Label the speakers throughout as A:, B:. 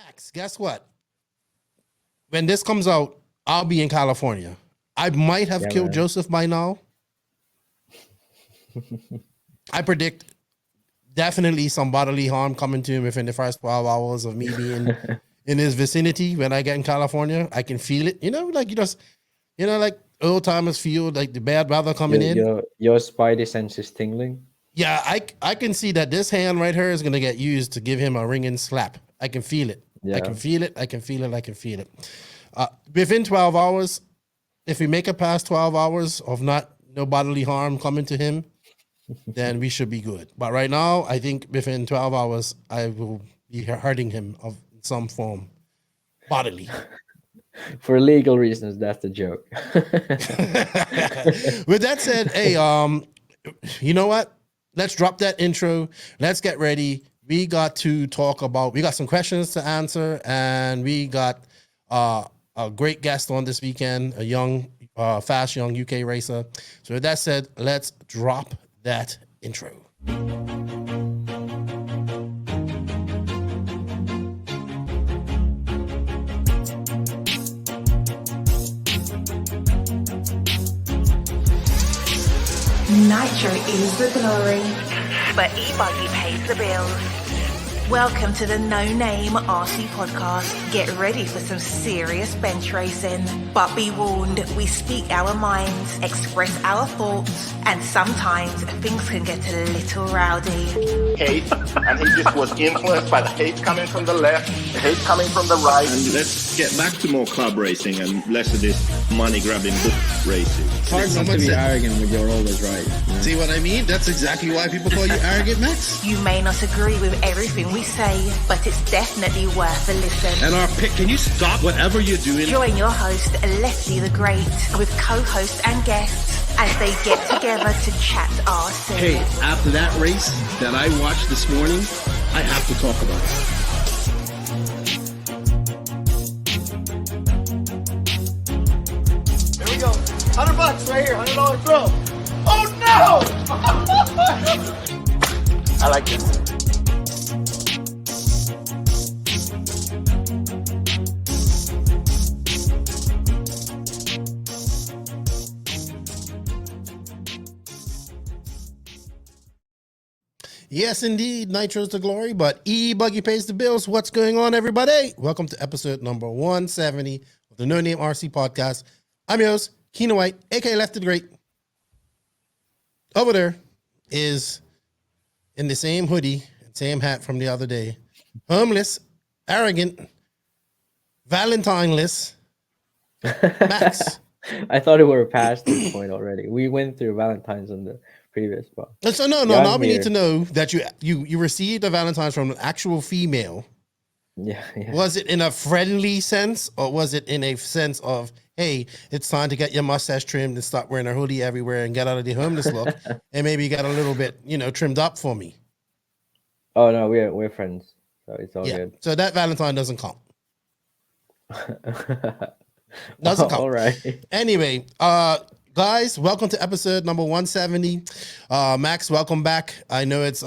A: Max, guess what? When this comes out, I'll be in California. I might have killed Joseph by now. I predict definitely some bodily harm coming to him within the first 12 hours of me being in his vicinity. When I get in California, I can feel it. Like old timers feel like the bad weather coming in.
B: Your spidey sense is tingling.
A: Yeah, I can see that this hand right here is going to get used to give him a ringing slap. I can feel it. Yeah. I can feel it. I can feel it. I can feel it. Within 12 hours, if we make it past 12 hours of no bodily harm coming to him, then we should be good. But right now, I think within 12 hours, I will be hurting him of some form bodily.
B: For legal reasons, that's the joke.
A: With that said, hey, you know what? Let's drop that intro. Let's get ready. We got some questions to answer, and we got a great guest on this weekend, a young, fast young UK racer. So with that said, let's drop that intro.
C: Nitro is the glory, but e-buggy pays the bills. Welcome to the No Name RC podcast. Get ready for some serious bench racing. But be warned, we speak our minds, express our thoughts, and sometimes things can get a little rowdy.
D: Hate, and he just was influenced by the hate coming from the left, the hate coming from the right.
E: And let's get back to more club racing and less of this money-grabbing book racing.
F: It's hard not to be arrogant when you're always right.
A: Yeah. See what I mean? That's exactly why people call you arrogant, Max.
C: You may not agree with everything we say, but it's definitely worth a listen.
E: And our pick, can you stop whatever you're doing?
C: Join your host, Lefty the Great, with co-hosts and guests as they get together to chat RC.
F: Hey, after that race that I watched this morning, I have to talk about it.
D: Here we go. $100 right here, $100 throw. Oh no! I like this.
A: Yes, indeed. Nitro's the glory, but E-Buggy pays the bills. What's going on, everybody? Welcome to episode number 170 of the No Name RC podcast. I'm your host, Keenan White, aka Lefty the Great. Over there is in the same hoodie, same hat from the other day. Homeless, arrogant, Valentine-less, Max.
B: I thought we were past this point already. We went through Valentine's on the previous one.
A: So now we need to know that you received a Valentine's from an actual female.
B: Yeah.
A: Was it in a friendly sense, or was it in a sense of, hey, it's time to get your mustache trimmed and stop wearing a hoodie everywhere and get out of the homeless look, and maybe you got a little bit, trimmed up for me?
B: Oh no, we're friends, so it's all good.
A: So that Valentine doesn't count. Doesn't count.
B: All right.
A: Anyway, guys, welcome to episode number 170. Max, welcome back. I know it's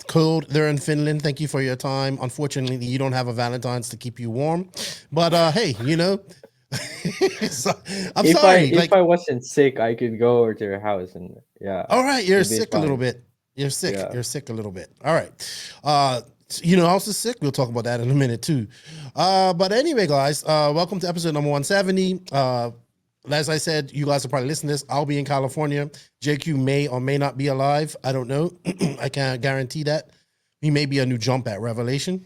A: cold there in Finland. Thank you for your time. Unfortunately, you don't have a Valentine's to keep you warm. But hey, so,
B: If I wasn't sick, I could go over to your house and
A: All right, you're sick a little bit. You're sick. Yeah. You're sick a little bit. All right. Also sick. We'll talk about that in a minute too. But anyway, guys, welcome to episode number 170. As I said, you guys are probably listening to this. I'll be in California. JQ may or may not be alive. I don't know. I can't guarantee that. He may be a new jump at Revelation.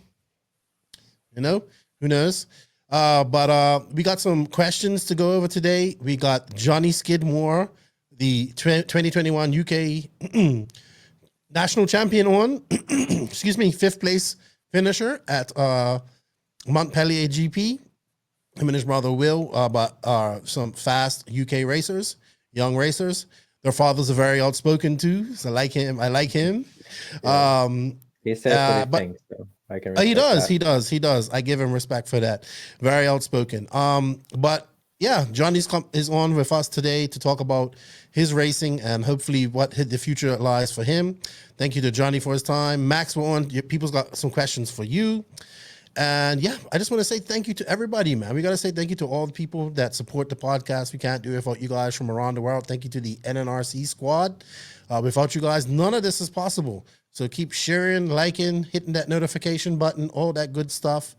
A: Who knows? But we got some questions to go over today. We got Jonni Skidmore, the 2021 UK national champion on, fifth place finisher at Montpellier GP. Him and his brother Will, but some fast UK racers, young racers. Their fathers are very outspoken too, so I like him. Yeah.
B: He says what he thinks, so I can.
A: He does. I give him respect for that. Very outspoken. But yeah, Johnny's is on with us today to talk about his racing and hopefully what the future lies for him. Thank you to Johnny for his time. Max, we're on. People's got some questions for you. And yeah, I just want to say thank you to everybody, man. We got to say thank you to all the people that support the podcast. We can't do it without you guys from around the world. Thank you to the NNRC Squad. Without you guys, none of this is possible. So keep sharing, liking, hitting that notification button, all that good stuff.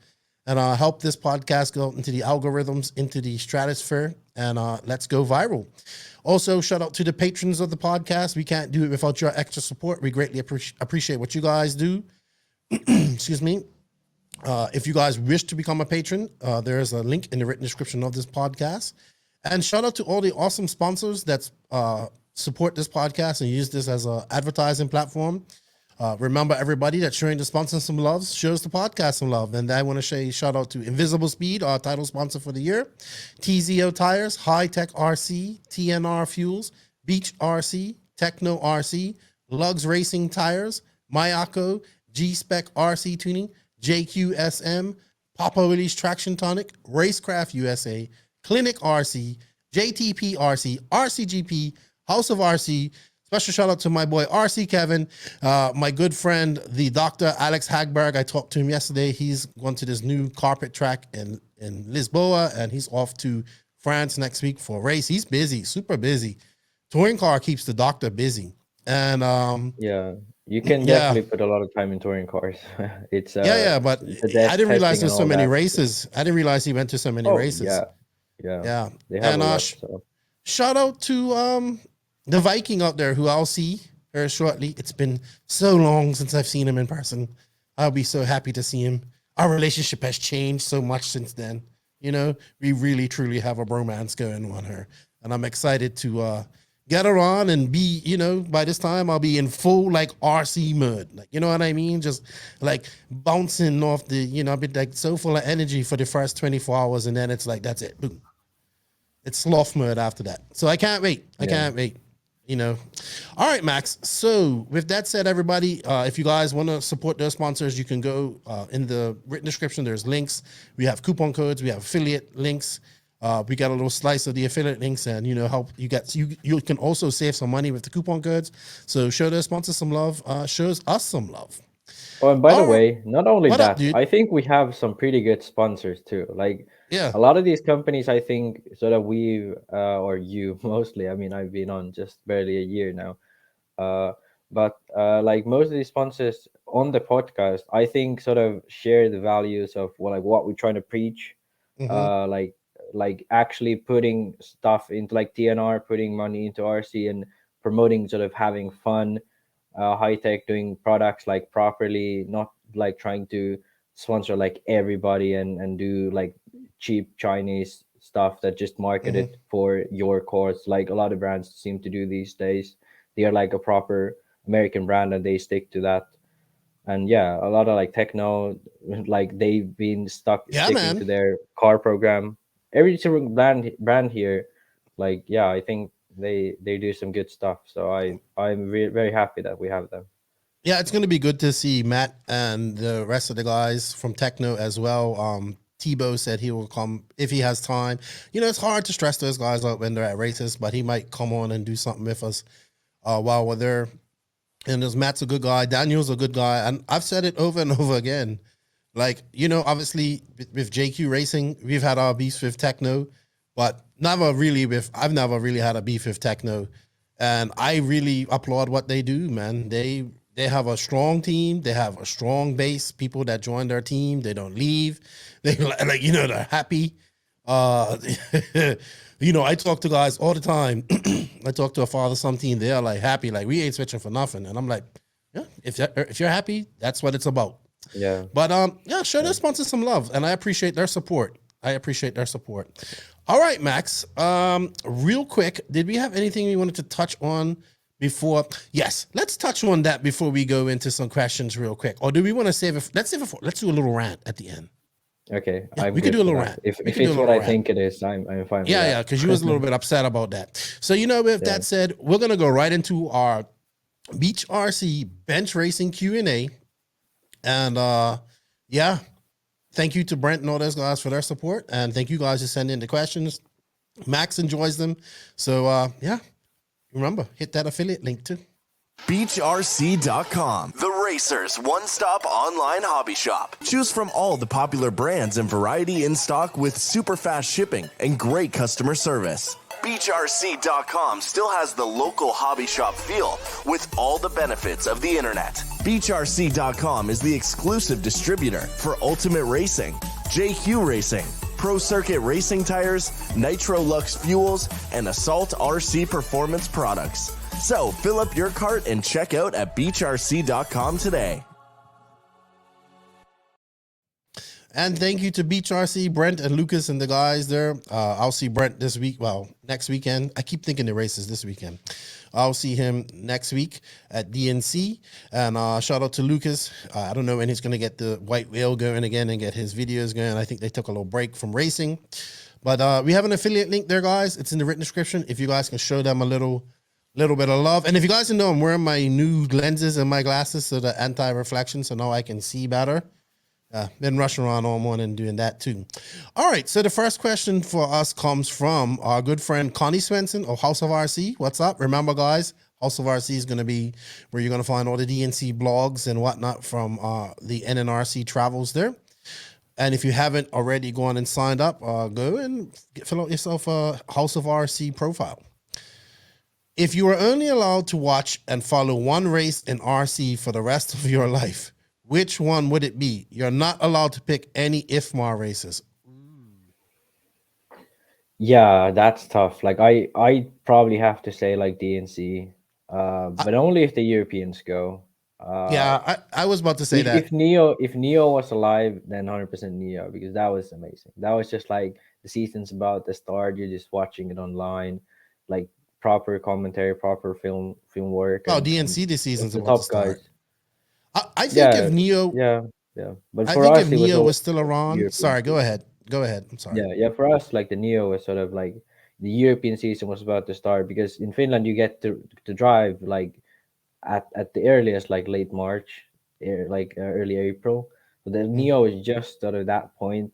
A: And help this podcast go into the algorithms, into the stratosphere, and let's go viral. Also, shout out to the patrons of the podcast. We can't do it without your extra support. We greatly appreciate what you guys do. Excuse me. If you guys wish to become a patron, there is a link in the written description of this podcast. And shout out to all the awesome sponsors that support this podcast and use this as an advertising platform. Remember, everybody, that showing the sponsor some love shows the podcast some love. And I want to say shout out to Invisible Speed, our title sponsor for the year, TZO Tires, High Tech RC, TNR Fuels, Beach RC, Techno RC, Lugs Racing Tires, Mayako, G-Spec RC Tuning, JQSM, Papa Willie's Traction Tonic, Racecraft USA, Clinic RC, JTP RC, RCGP, House of RC. Special shout out to my boy RC Kevin, my good friend, the Dr. Alex Hagberg. I talked to him yesterday. He's going to this new carpet track in Lisboa, and he's off to France next week for a race. He's busy, super busy. Touring car keeps the doctor busy. And
B: yeah, you can definitely put a lot of time in touring cars. It's
A: but I didn't realize there's so many races. I didn't realize he went to so many races.
B: Yeah. They have a lot, so.
A: Shout out to the Viking out there, who I'll see very shortly. It's been so long since I've seen him in person. I'll be so happy to see him. Our relationship has changed so much since then. You know, we really, truly have a bromance going on here. And I'm excited to get her on and be, you know, by this time I'll be in full, like, RC mode. Like, you know what I mean? Just, like, bouncing off the, you know, I'll be, like, so full of energy for the first 24 hours. And then it's like, that's it. Boom. It's sloth mode after that. So I can't wait. I can't wait. You know. All right, Max. So with that said, everybody, if you guys want to support those sponsors, you can go in the written description. There's links. We have coupon codes. We have affiliate links. We got a little slice of the affiliate links, and you know, help you get you can also save some money with the coupon codes. So show those sponsors some love. Shows us some love.
B: Oh, and by the way, not only that,
A: up,
B: I think we have some pretty good sponsors too. Like, a lot of these companies, I think, sort of we or you mostly. I mean, I've been on just barely a year now, but like most of these sponsors on the podcast, I think, sort of share the values of what we're trying to preach. Like actually putting stuff into like TNR, putting money into RC, and promoting sort of having fun. High tech, doing products like properly, not like trying to sponsor like everybody and do like cheap Chinese stuff that just marketed for your cause, like a lot of brands seem to do these days. They are like a proper American brand and they stick to that. And a lot of like techno, like they've been sticking to their car program. Every single brand here, like I think they do some good stuff. So I'm very happy that we have them.
A: Yeah, it's going to be good to see Matt and the rest of the guys from Techno as well. Tebow said he will come if he has time. You know, it's hard to stress those guys out when they're at races, but he might come on and do something with us while we're there. And there's Matt's a good guy. Daniel's a good guy. And I've said it over and over again. Like, you know, obviously with JQ Racing, we've had our beefs with Techno, but I've never really had a beef with Techno. And I really applaud what they do, man. They have a strong team. They have a strong base. People that join their team, they don't leave. They like, you know, they're happy. You know, I talk to guys all the time. I talk to a father-son team. They are like happy, like we ain't switching for nothing. And I'm like, yeah, if you're happy, that's what it's about.
B: Yeah.
A: But show their sponsors some love, and I appreciate their support. All right, Max. Real quick, did we have anything we wanted to touch on before? Yes, let's touch on that before we go into some questions real quick. Or do we want to save it? Let's do a little rant at the end.
B: Okay.
A: Yeah, we could do a little rant.
B: If it's what I think it is, I'm fine with that.
A: Yeah, because you was a little bit upset about that. So, you know, with that said, we're going to go right into our Beach RC Bench Racing Q&A. And thank you to Brent and all those guys for their support. And thank you guys for sending in the questions. Max enjoys them. So, remember, hit that affiliate link too.
G: BeachRC.com, the racers' one-stop online hobby shop. Choose from all the popular brands and variety in stock with super fast shipping and great customer service. BeachRC.com still has the local hobby shop feel with all the benefits of the internet. BeachRC.com is the exclusive distributor for Ultimate Racing, JQ Racing, Pro Circuit Racing Tires, Nitro Lux Fuels, and Assault RC Performance products. So fill up your cart and check out at BeachRC.com today.
A: And thank you to Beach RC, Brent and Lucas and the guys there. I'll see Brent this week. Well, next weekend. I keep thinking the race is this weekend. I'll see him next week at DNC. And shout out to Lucas. I don't know when he's going to get the white whale going again and get his videos going. I think they took a little break from racing. But we have an affiliate link there, guys. It's in the written description. If you guys can show them a little bit of love. And if you guys know, I'm wearing my new lenses and my glasses, so the anti-reflection, so now I can see better. Been rushing around all morning doing that too. All right, so the first question for us comes from our good friend Connie Swenson of House of RC. What's up? Remember, guys, House of RC is going to be where you're going to find all the DNC blogs and whatnot from the NNRC travels there. And if you haven't already gone and signed up, go and fill out yourself a House of RC profile. If you were only allowed to watch and follow one race in RC for the rest of your life, which one would it be? You're not allowed to pick any IFMAR races.
B: Yeah, that's tough. Like I probably have to say like DNC, but only if the Europeans go.
A: I was about to say that.
B: If Neo was alive, then 100% Neo, because that was amazing. That was just like the season's about to start. You're just watching it online, like proper commentary, proper film work.
A: Oh, DNC this season's
B: the
A: about
B: top
A: to start.
B: guys.
A: I think if Neo,
B: but
A: I
B: for
A: think
B: us,
A: if
B: it was
A: Neo
B: all
A: was still around.
B: European.
A: Sorry, go ahead. I'm sorry.
B: Yeah. For us, like the Neo was sort of like the European season was about to start, because in Finland you get to drive like at the earliest like late March, like early April. But the Neo is just sort of that point,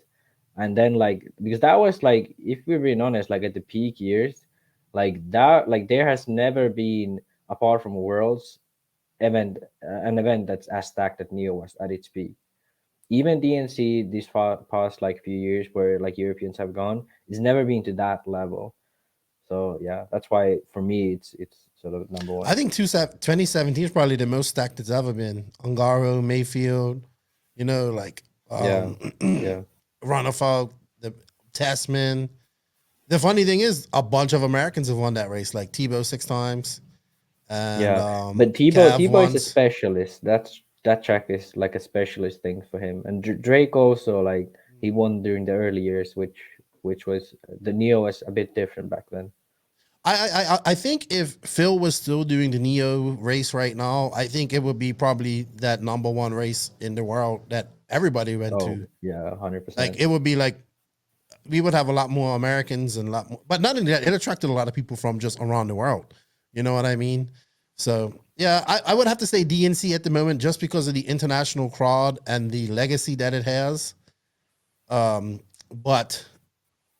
B: and then like because that was like, if we're being honest, like at the peak years, like that, like there has never been, apart from Worlds event, an event that's as stacked as Neo was at its peak. Even DNC these past like few years where like Europeans have gone, it's never been to that level. So yeah, that's why for me it's sort of number one.
A: I think 2017 is probably the most stacked it's ever been. Ungaro, Mayfield, like Ronafog, the Tasman. The funny thing is, a bunch of Americans have won that race, like Tebow 6 times. And,
B: but Tebow is a specialist. That track is like a specialist thing for him. And Drake also, like he won during the early years, which was the Neo was a bit different back then.
A: I think if Phil was still doing the Neo race right now, I think it would be probably that number one race in the world that everybody went to.
B: Yeah, 100%.
A: Like it would be like we would have a lot more Americans and a lot more, but not only that, it attracted a lot of people from just around the world. You know what I mean? So yeah, I would have to say DNC at the moment, just because of the international crowd and the legacy that it has. But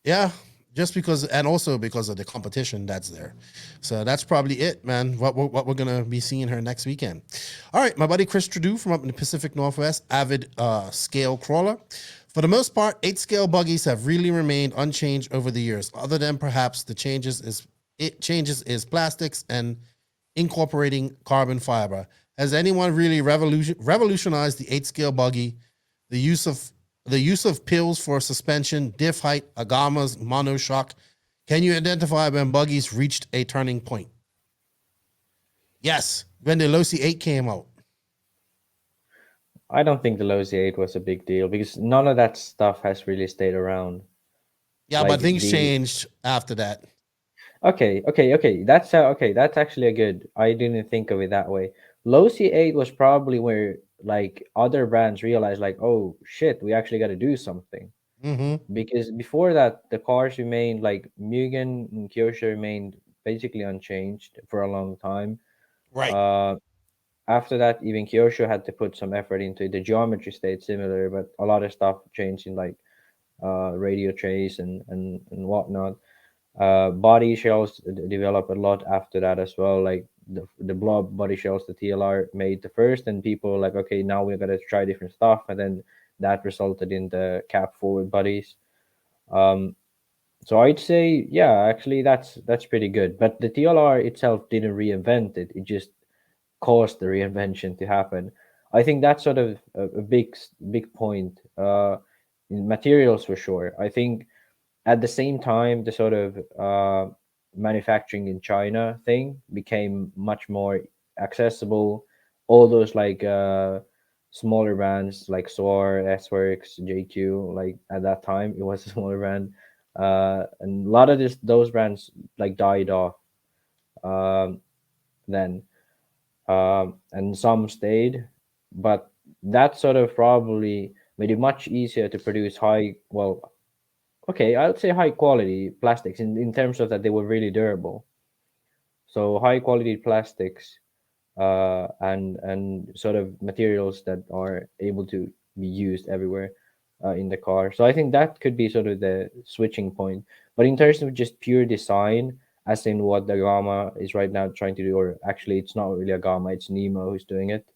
A: yeah, just because, and also because of the competition that's there. So that's probably it, man. What we're gonna be seeing her next weekend. All right, my buddy Chris Trudeau from up in the Pacific Northwest, avid scale crawler. For the most part, 8-scale buggies have really remained unchanged over the years, other than perhaps the changes is plastics and incorporating carbon fiber. Has anyone really revolutionized the 8-scale buggy? The use of pills for suspension, diff height, agamas, monoshock. Can you identify when buggies reached a turning point? Yes, when the Losi 8 came out.
B: I don't think the Losi 8 was a big deal, because none of that stuff has really stayed around.
A: Yeah, like, but things changed after that.
B: Okay. That's actually a good. I didn't think of it that way. Losi 8 was probably where like other brands realized like, oh shit, we actually got to do something.
A: Mm-hmm.
B: Because before that, the cars remained like Mugen and Kyosho remained basically unchanged for a long time.
A: Right.
B: After that, even Kyosho had to put some effort into it. The geometry stayed similar, but a lot of stuff changed in like radio trays and whatnot. Body shells developed a lot after that as well. Like the blob body shells, the TLR made the first, and people were like, okay, now we're gonna try different stuff, and then that resulted in the cap forward bodies. So I'd say, yeah, actually that's pretty good. But the TLR itself didn't reinvent it; it just caused the reinvention to happen. I think that's sort of a big point. In materials for sure. I think at the same time, the sort of manufacturing in China thing became much more accessible. All those like smaller brands like SOAR, S-Works, JQ, like at that time it was a smaller brand, and a lot of those brands like died off um, then, and some stayed, but that sort of probably made it much easier to produce okay, I would say high quality plastics in terms of that they were really durable. So high quality plastics and sort of materials that are able to be used everywhere in the car. So I think that could be sort of the switching point. But in terms of just pure design, as in what the Gamma is right now trying to do, or actually it's not really a Gamma, it's Nemo who's doing it.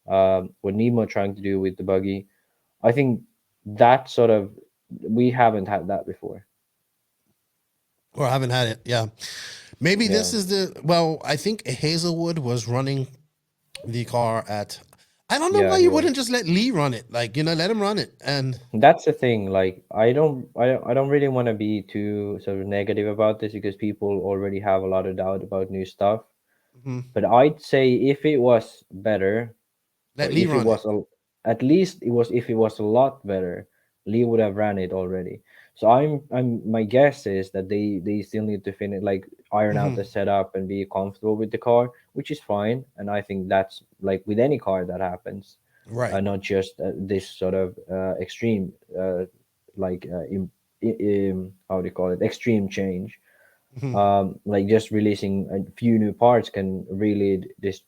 B: What Nemo trying to do with the buggy, I think that sort of we haven't had that before.
A: Or I haven't had it. Yeah. Maybe this is I think Hazelwood was running the car at, I don't know why you wouldn't just let Lee run it. Like, let him run it. And
B: that's the thing. Like, I don't really want to be too sort of negative about this because people already have a lot of doubt about new stuff. But I'd say if it was better,
A: let Lee run it.
B: At least if it was a lot better, Lee would have ran it already. So my guess is that they still need to finish, like, iron out the setup and be comfortable with the car, which is fine. And I think that's like with any car that happens,
A: right?
B: Not just this sort of extreme, how do you call it, extreme change. Like just releasing a few new parts can really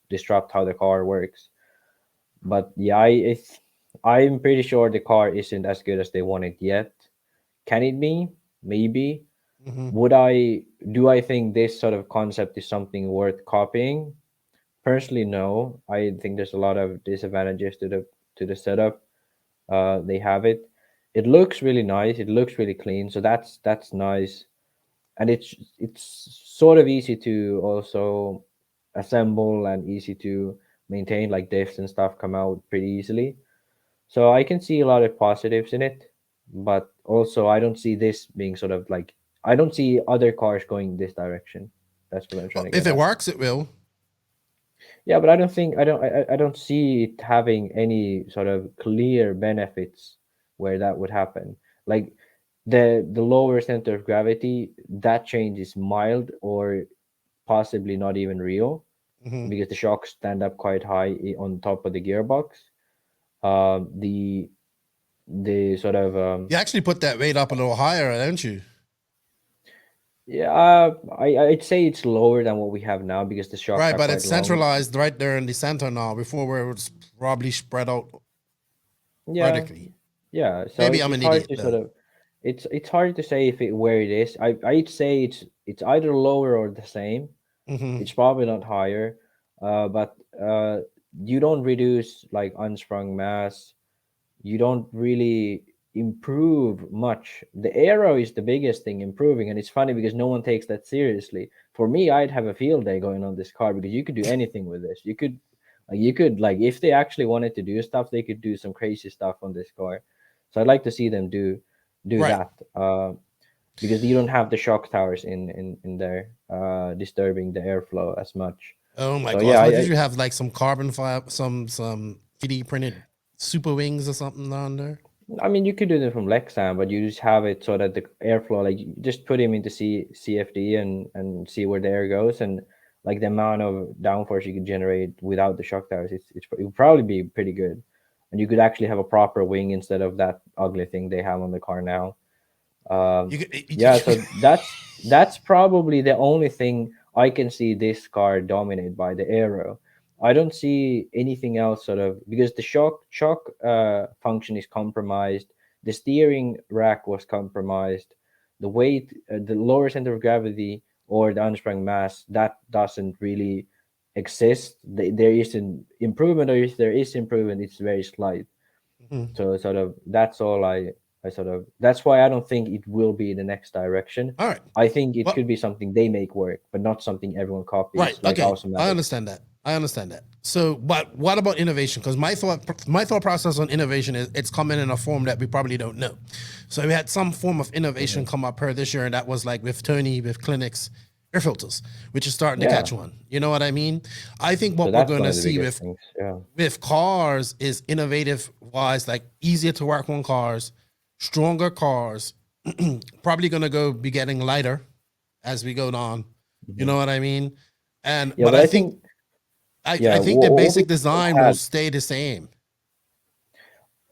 B: disrupt how the car works. But yeah, I'm pretty sure the car isn't as good as they want it yet. Can it be? Maybe. Do I think this sort of concept is something worth copying? Personally, no. I think there's a lot of disadvantages to the setup. They have it. It looks really nice. It looks really clean. So that's nice, and it's sort of easy to also assemble and easy to maintain. Like diffs and stuff come out pretty easily. So I can see a lot of positives in it, but also I don't see this being sort of like, I don't see other cars going this direction. That's what I'm trying to get
A: If it works, it will.
B: Yeah, but I don't think I don't see it having any sort of clear benefits where that would happen. Like the lower center of gravity, that change is mild or possibly not even real because the shocks stand up quite high on top of the gearbox. The sort of
A: you actually put that weight up a little higher, don't you?
B: Yeah, I'd say it's lower than what we have now because the shocks
A: right,
B: are
A: but
B: quite
A: it's centralized right there in the center now. Before where it was probably spread out vertically.
B: Yeah. So
A: maybe I'm an idiot.
B: Sort of, it's hard to say if where it is. I'd say it's either lower or the same. It's probably not higher, but you don't reduce like unsprung mass. You don't really improve much. The aero is the biggest thing improving, and it's funny because no one takes that seriously. For me, I'd have a field day going on this car because you could do anything with this. You could like if they actually wanted to do stuff, they could do some crazy stuff on this car. So I'd like to see them do
A: right.
B: that because you don't have the shock towers in there disturbing the airflow as much.
A: Oh my god! Yeah, what did you have, like some carbon fiber, some 3D printed super wings or something on there?
B: I mean, you could do them from Lexan, but you just have it so that the airflow, like, you just put him into CFD and see where the air goes, and like the amount of downforce you could generate without the shock towers, it would probably be pretty good, and you could actually have a proper wing instead of that ugly thing they have on the car now. So that's probably the only thing I can see this car dominate by, the aero. I don't see anything else sort of, because the shock function is compromised. The steering rack was compromised. the weight, the lower center of gravity, or the unsprung mass, that doesn't really exist. There is an improvement, or if there is improvement, it's very slight. So sort of that's all I sort of, that's why I don't think it will be the next direction.
A: All right.
B: I think it could be something they make work, but not something everyone copies.
A: Right.
B: Like
A: Okay. I understand that. So, but what about innovation? Because my thought process on innovation is it's coming in a form that we probably don't know. So we had some form of innovation come up here this year, and that was like with Tony, with Clinics air filters, which is starting to catch on. You know what I mean? I think what we're going to see with cars is innovative wise, like easier to work on cars, stronger cars, probably going to be getting lighter as we go on. You know what I mean? And but I think the basic design will stay the same.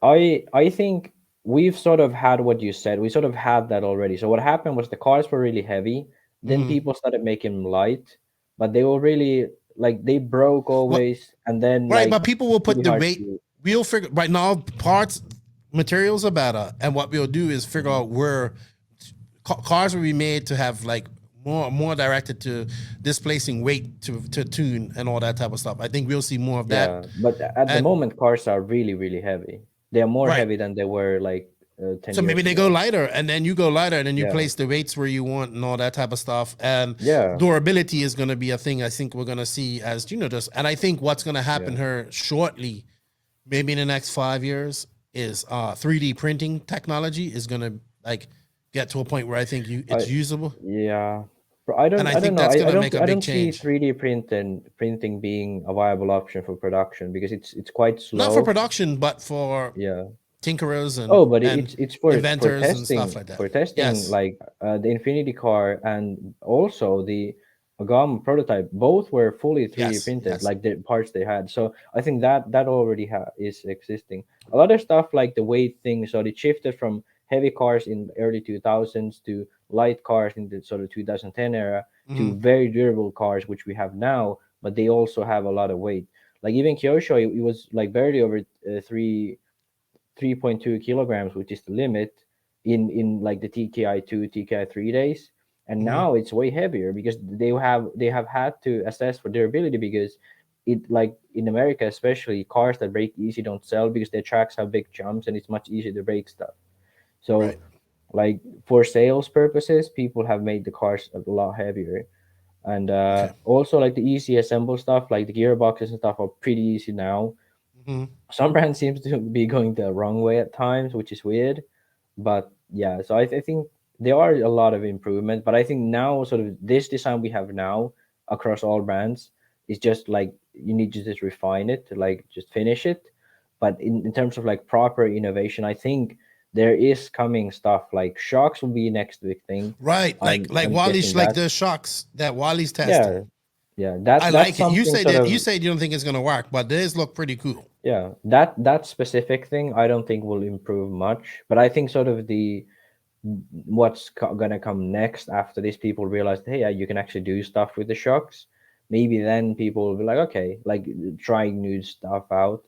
B: I think we've sort of had what you said. We sort of had that already. So what happened was the cars were really heavy. Then people started making them light, but they were really like they broke always. And then
A: but people will put the weight. We'll figure right now materials are better, and what we'll do is figure out where cars will be made to have like more directed to displacing weight to tune and all that type of stuff. I think we'll see more of that.
B: But at the moment, cars are really, really heavy. They are more heavy than they were like 10
A: so maybe
B: years
A: they
B: ago.
A: go lighter, and then you go lighter, and then you place the weights where you want and all that type of stuff. And durability is going to be a thing I think we're going to see as, and I think what's going to happen here shortly, maybe in the next 5 years, is 3D printing technology is going to like get to a point where I think it's usable.
B: Yeah. I don't think that's going to make a big change. I don't see 3D printing being a viable option for production because it's quite slow.
A: Not for production, but for tinkerers and
B: it's for
A: inventors
B: testing,
A: and stuff like that.
B: For testing, like the Infinity car and also the Agam prototype, both were fully 3D printed, like the parts they had. So I think that already is existing. A lot of stuff like the weight thing, so it shifted from heavy cars in the early 2000s to light cars in the sort of 2010 era to very durable cars, which we have now, but they also have a lot of weight. Like even Kyosho, it was like barely over 3.2 kilograms, which is the limit in like the TKI2, TKI3 days. And now it's way heavier because they have had to assess for durability because it, like in America especially, cars that break easy don't sell because their tracks have big jumps and it's much easier to break stuff. So like for sales purposes, people have made the cars a lot heavier. And also like the easy assemble stuff, like the gearboxes and stuff are pretty easy now. Some brands seems to be going the wrong way at times, which is weird. But yeah, so I think there are a lot of improvement. But I think now sort of this design we have now across all brands is just like you need to just refine it to like just finish it. But in terms of like proper innovation, I think there is coming stuff like shocks will be next big thing.
A: Right. Like Wally's, like the shocks that Wally's testing.
B: Yeah.
A: I like it. You say you don't think it's gonna work, but these look pretty cool.
B: Yeah. That specific thing I don't think will improve much. But I think sort of what's gonna come next after this, people realize, hey, yeah, you can actually do stuff with the shocks. Maybe then people will be like, okay, like trying new stuff out.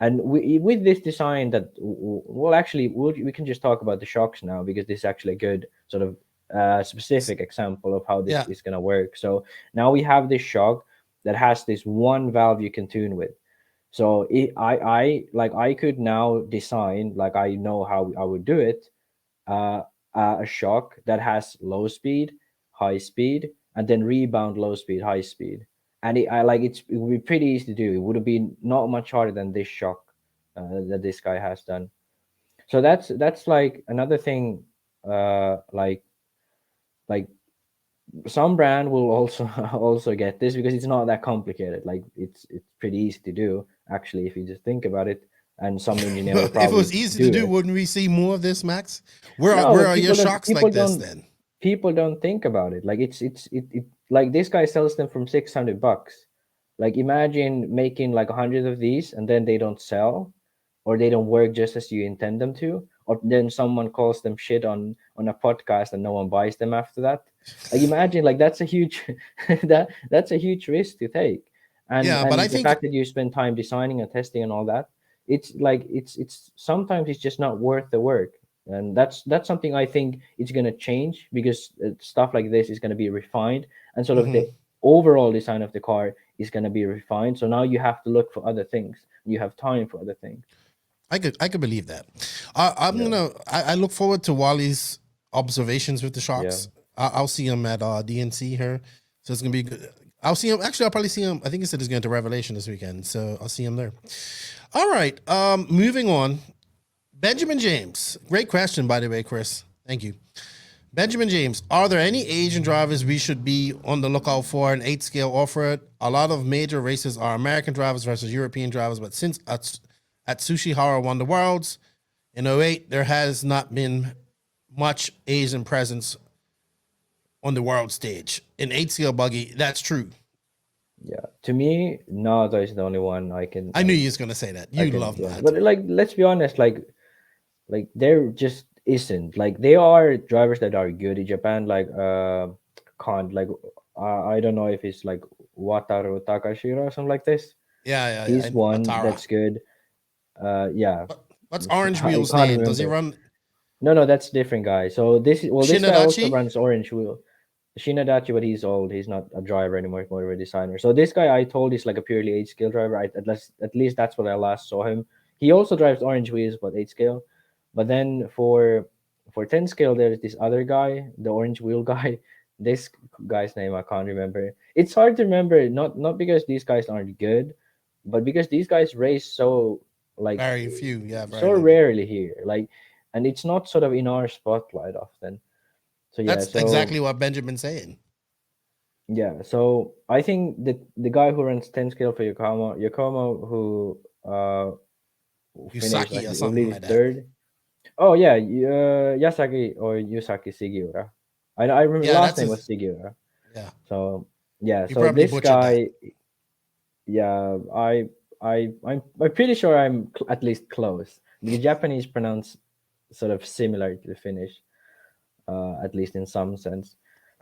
B: And with this design that, we can just talk about the shocks now because this is actually a good sort of specific example of how this is going to work. So now we have this shock that has this one valve you can tune with. So I could now design, like I know how I would do it, a shock that has low speed, high speed, and then rebound low speed, high speed. And it would be pretty easy to do. It would have been not much harder than this shock that this guy has done. So that's like another thing. Like some brand will also get this because it's not that complicated. Like it's pretty easy to do actually if you just think about it. And some engineer will probably
A: if it was easy to do, wouldn't we see more of this, Max? Where are your shocks like this then?
B: People don't think about it. Like it like this guy sells them from $600. Like imagine making like 100 of these and then they don't sell or they don't work just as you intend them to, or then someone calls them shit on a podcast and no one buys them after that. Like imagine like that's a huge that's a huge risk to take. And but I think the fact that you spend time designing and testing and all that, it's like it's sometimes it's just not worth the work. and that's something I think it's going to change, because stuff like this is going to be refined, and sort of the overall design of the car is going to be refined. So now you have to look for other things. You have time for other things.
A: I could believe that. I look forward to Wally's observations with the shocks. I'll see him at DNC here, so it's gonna be good. I'll see him. Actually, I'll probably see him. I think he said he's going to Revelation this weekend, so I'll see him there. All right. Moving on. Benjamin James. Great question, by the way, Chris. Thank you. Benjamin James. Are there any Asian drivers we should be on the lookout for in 8-scale off-road? A lot of major races are American drivers versus European drivers, but since Atsushi won the Worlds in 2008, there has not been much Asian presence on the world stage. In 8-scale buggy, that's true.
B: Yeah, to me, Nada is the only one I can.
A: I knew you was gonna say that. You love that,
B: but like, let's be honest, like there just isn't. Like, there are drivers that are good in Japan, like I don't know if it's like Wataru Takashira or something like this.
A: Yeah.
B: He's one that's good. Yeah.
A: What's Orange Wheel's name? Does he run?
B: No, that's different guy. So this guy also runs Orange Wheel. Shinadachi, but he's old. He's not a driver anymore. He's more of a designer. So this guy I told is like a purely 8-scale driver. At least that's what I last saw him. He also drives Orange Wheels, but 8-scale. But then for 10-scale, there's this other guy, the Orange Wheel guy. This guy's name I can't remember. It's hard to remember, not because these guys aren't good, but because these guys race so like
A: very few,
B: so rarely here. Like, and it's not sort of in our spotlight often. So yeah,
A: that's exactly what Benjamin's saying.
B: Yeah, so I think the guy who runs 10-scale for Yokomo, who
A: Yusaki
B: finished,
A: or something like
B: third.
A: That.
B: Oh yeah, Yasaki or Yusaki Sugiura. I remember last name was Sugiura.
A: Yeah.
B: So yeah, so this guy, I'm pretty sure I'm at least close. The Japanese pronounce sort of similar to the Finnish, at least in some sense.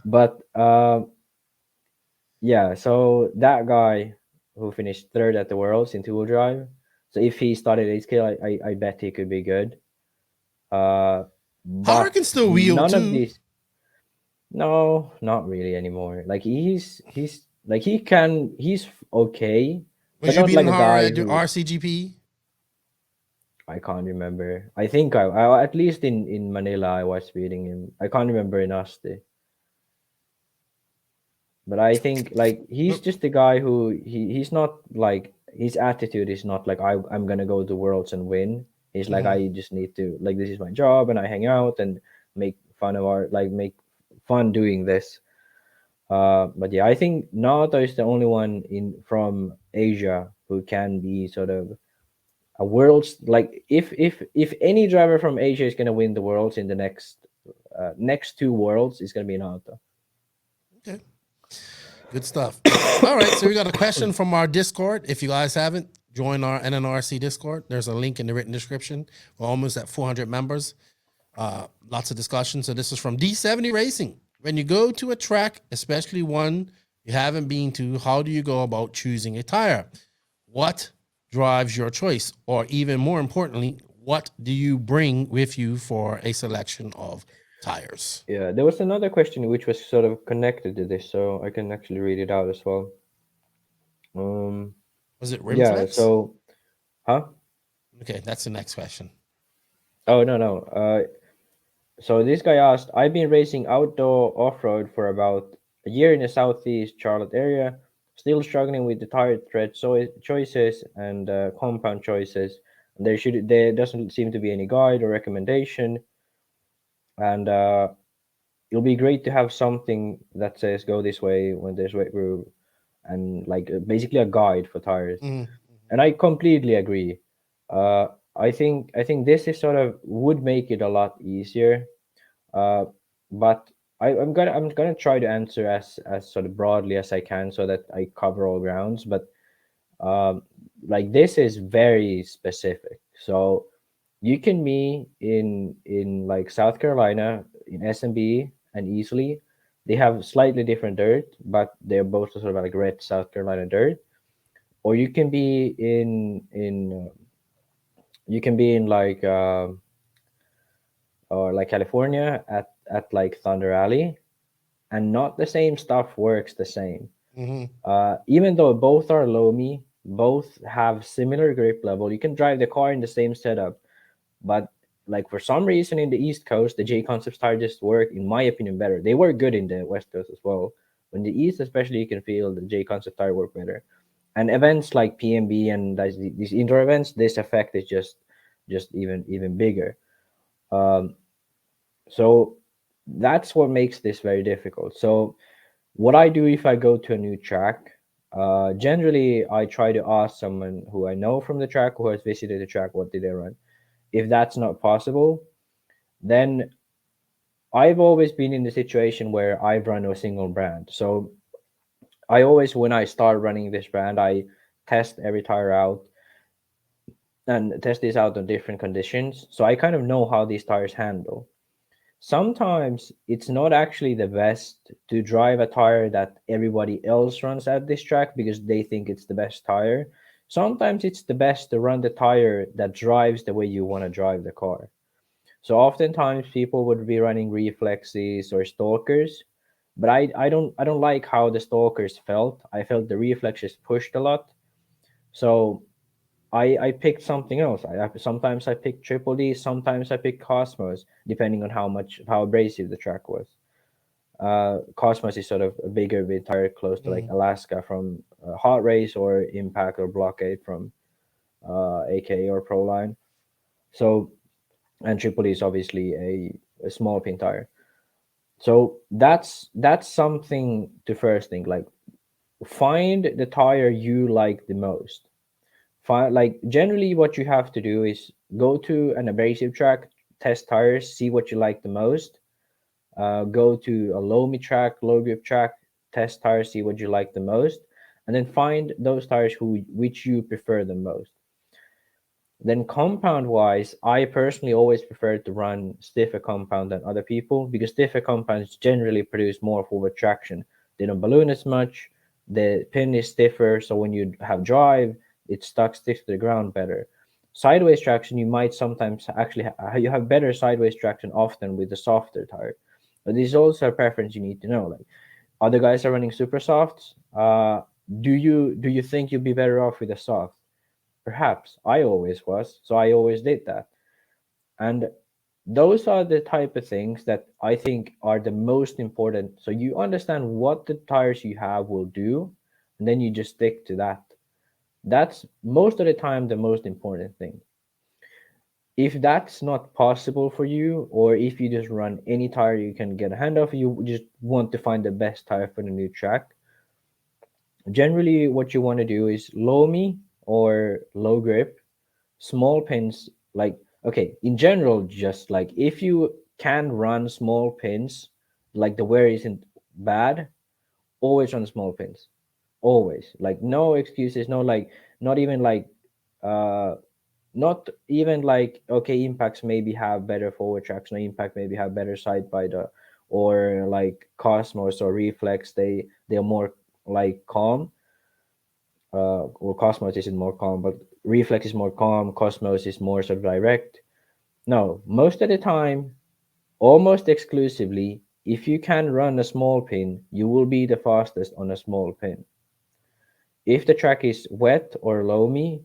B: But yeah, so that guy who finished third at the Worlds in 2-wheel drive. So if he started 8-scale, I bet he could be good.
A: Power can still wheel
B: none
A: too.
B: Of these. No, not really anymore. Like he's okay.
A: Was you beating Hara at RCGP?
B: I can't remember. I think I at least in Manila I was beating him. I can't remember in Asti. But I think like he's just a guy who he's not like, his attitude is not like I'm gonna go to Worlds and win. He's like, I just need to, like, this is my job and I hang out and make fun doing this. But yeah, I think Naoto is the only one from Asia who can be sort of a Worlds, like if any driver from Asia is gonna win the Worlds in the next 2 Worlds, it's gonna be Naoto.
A: Okay. Good stuff. All right, so we got a question from our Discord. If you guys haven't, join our NNRC Discord. There's a link in the written description. We're almost at 400 members. Lots of discussion. So this is from D70 Racing. When you go to a track, especially one you haven't been to, how do you go about choosing a tire? What drives your choice? Or even more importantly, what do you bring with you for a selection of tires?
B: Yeah, there was another question which was sort of connected to this, so I can actually read it out as well.
A: Was it rim
B: yeah,
A: flex?
B: So, huh?
A: Okay, that's the next question.
B: Oh, no. So this guy asked, I've been racing outdoor off-road for about a year in the Southeast Charlotte area, still struggling with the tire tread choices and compound choices. There doesn't seem to be any guide or recommendation. And it'll be great to have something that says go this way when there's weight room, and like basically a guide for tires. And I completely agree. I think this is sort of would make it a lot easier. But I'm gonna try to answer as sort of broadly as I can so that I cover all grounds. But like this is very specific. So you can be in like South Carolina in SMB and Easley. They have slightly different dirt, but they're both sort of like red South Carolina dirt. Or you can be in like or like California at like Thunder Alley, and not the same stuff works the same. Even though both are Lomi, both have similar grip level, you can drive the car in the same setup, but like for some reason in the East Coast, the J Concepts tire just work, in my opinion, better. They work good in the West Coast as well. In the East, especially, you can feel the J Concept tire work better. And events like PMB and these indoor events, this effect is just even bigger. So that's what makes this very difficult. So what I do if I go to a new track, generally I try to ask someone who I know from the track, who has visited the track, what did they run. If that's not possible, then I've always been in the situation where I've run a single brand. So I always, when I start running this brand, I test every tire out and test this out on different conditions. So I kind of know how these tires handle. Sometimes it's not actually the best to drive a tire that everybody else runs at this track because they think it's the best tire. Sometimes it's the best to run the tire that drives the way you want to drive the car. So oftentimes people would be running reflexes or stalkers, but I don't like how the stalkers felt. I felt the reflexes pushed a lot. So I picked something else. Sometimes I picked Triple D, sometimes I picked Cosmos, depending on how abrasive the track was. Cosmos is sort of a bigger bit tire close to like Alaska from Hot Race, or Impact or Blockade from AKA or Proline. So, and Triple D is obviously a small pin tire. So that's something to first think, like find the tire you like the most. Like generally what you have to do is go to an abrasive track, test tires, see what you like the most. Go to a low track, low grip track, test tires, see what you like the most, and then find those tires which you prefer the most. Then compound wise, I personally always prefer to run stiffer compound than other people, because stiffer compounds generally produce more forward traction. They don't balloon as much. The pin is stiffer, so when you have drive, it's stuck stiff to the ground better. Sideways traction, you might sometimes actually you have better sideways traction often with the softer tire. But this is also a preference you need to know. Like other guys are running super softs. Do you think you'd be better off with a soft? Perhaps. I always was, so I always did that. And those are the type of things that I think are the most important. So you understand what the tires you have will do, and then you just stick to that. That's most of the time the most important thing. If that's not possible for you, or if you just run any tire you can get a hand of, you just want to find the best tire for the new track, generally what you want to do is Lomi or low grip, small pins. Like, okay, in general, just like if you can run small pins, like the wear isn't bad, always run small pins. Always. Like no excuses, no, like not even like not even like, okay, impacts maybe have better forward traction, or impact maybe have better side by the, or like Cosmos or Reflex, they're more like calm. Well, Cosmos isn't more calm, but Reflex is more calm. Cosmos is more sort of direct. No, most of the time, almost exclusively, if you can run a small pin, you will be the fastest on a small pin. If the track is wet or loamy,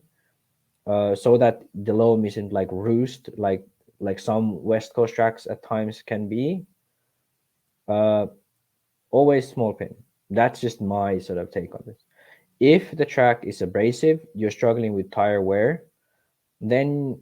B: so that the loam isn't like roost, like some West Coast tracks at times can be, always small pin. That's just my sort of take on this. If the track is abrasive, you're struggling with tire wear, then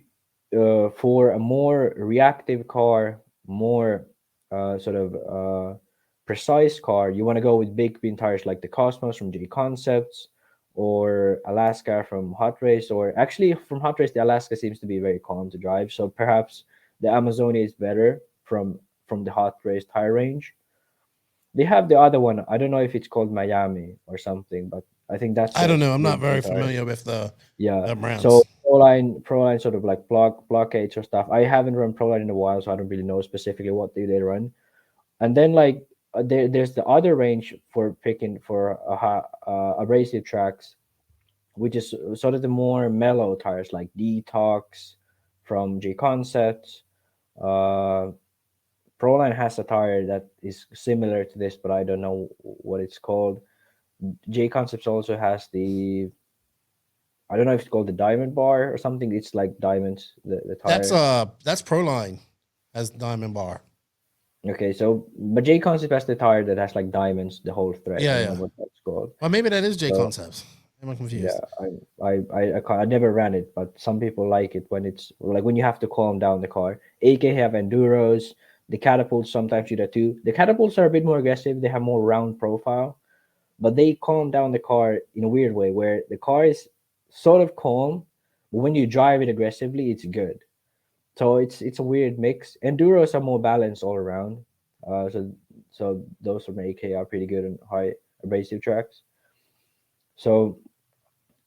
B: for a more reactive car, more sort of precise car, you want to go with big pin tires like the Cosmos from J Concepts, or Alaska from Hot Race, or actually from Hot Race, the Alaska seems to be very calm to drive. So perhaps the Amazonia is better from the Hot Race tire range. They have the other one. I don't know if it's called Miami or something, but I think that's.
A: I don't know. I'm not very familiar with the brands.
B: So Proline sort of like blockades or stuff. I haven't run Proline in a while, so I don't really know specifically what they run. And then like there's the other range for picking for abrasive tracks, which is sort of the more mellow tires like Detox from J Concepts, Proline has a tire that is similar to this, but I don't know what it's called. J Concepts also has the, I don't know if it's called the Diamond Bar or something. It's like diamonds, the tire.
A: That's Proline as Diamond Bar.
B: Okay, so but J Concept has the tire that has like diamonds, the whole thread.
A: Yeah,
B: I don't know what that's called.
A: Well, maybe that is J Concepts. I'm confused.
B: Yeah, I never ran it, but some people like it when it's like when you have to calm down the car. AK have enduros. The catapults sometimes do that too. The catapults are a bit more aggressive. They have more round profile, but they calm down the car in a weird way where the car is sort of calm, but when you drive it aggressively, it's good. So it's a weird mix. Enduros are more balanced all around. So those from AK are pretty good on high abrasive tracks. So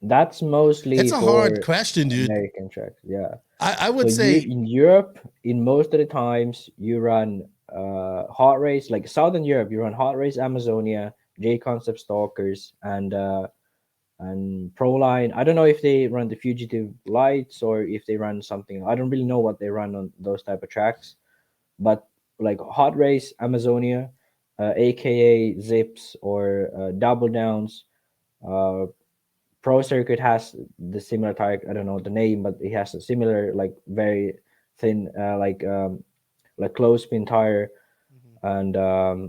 B: that's mostly
A: it's a
B: for
A: hard question, dude.
B: American tracks. Yeah,
A: I would say
B: in Europe, in most of the times you run hot race, like Southern Europe, you run hot race Amazonia, J Concept Stalkers, and Proline. I don't know if they run the Fugitive Lights or if they run something. I don't really know what they run on those type of tracks, but like hot race Amazonia, aka Zips or Double Downs. Pro Circuit has the similar tire. I don't know the name, but it has a similar, like very thin, like close spin tire. And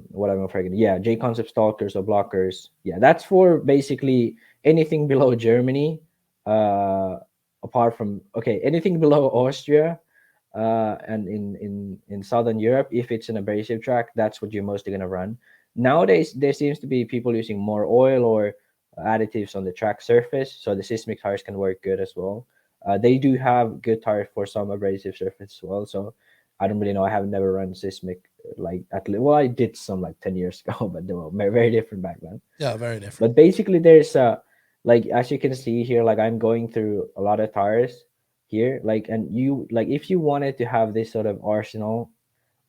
B: what am I forgetting? Yeah, J Concept Stalkers or Blockers. Yeah, that's for basically anything below Germany. Apart from anything below Austria, and in Southern Europe, if it's an abrasive track, that's what you're mostly gonna run. Nowadays, there seems to be people using more oil or additives on the track surface, so the seismic tires can work good as well. They do have good tires for some abrasive surface as well. So I don't really know. I have never run seismic well, I did some like 10 years ago, but they were very different back then.
A: Yeah, very different.
B: But basically, there's like as you can see here, like I'm going through a lot of tires here, like, and you like if you wanted to have this sort of arsenal,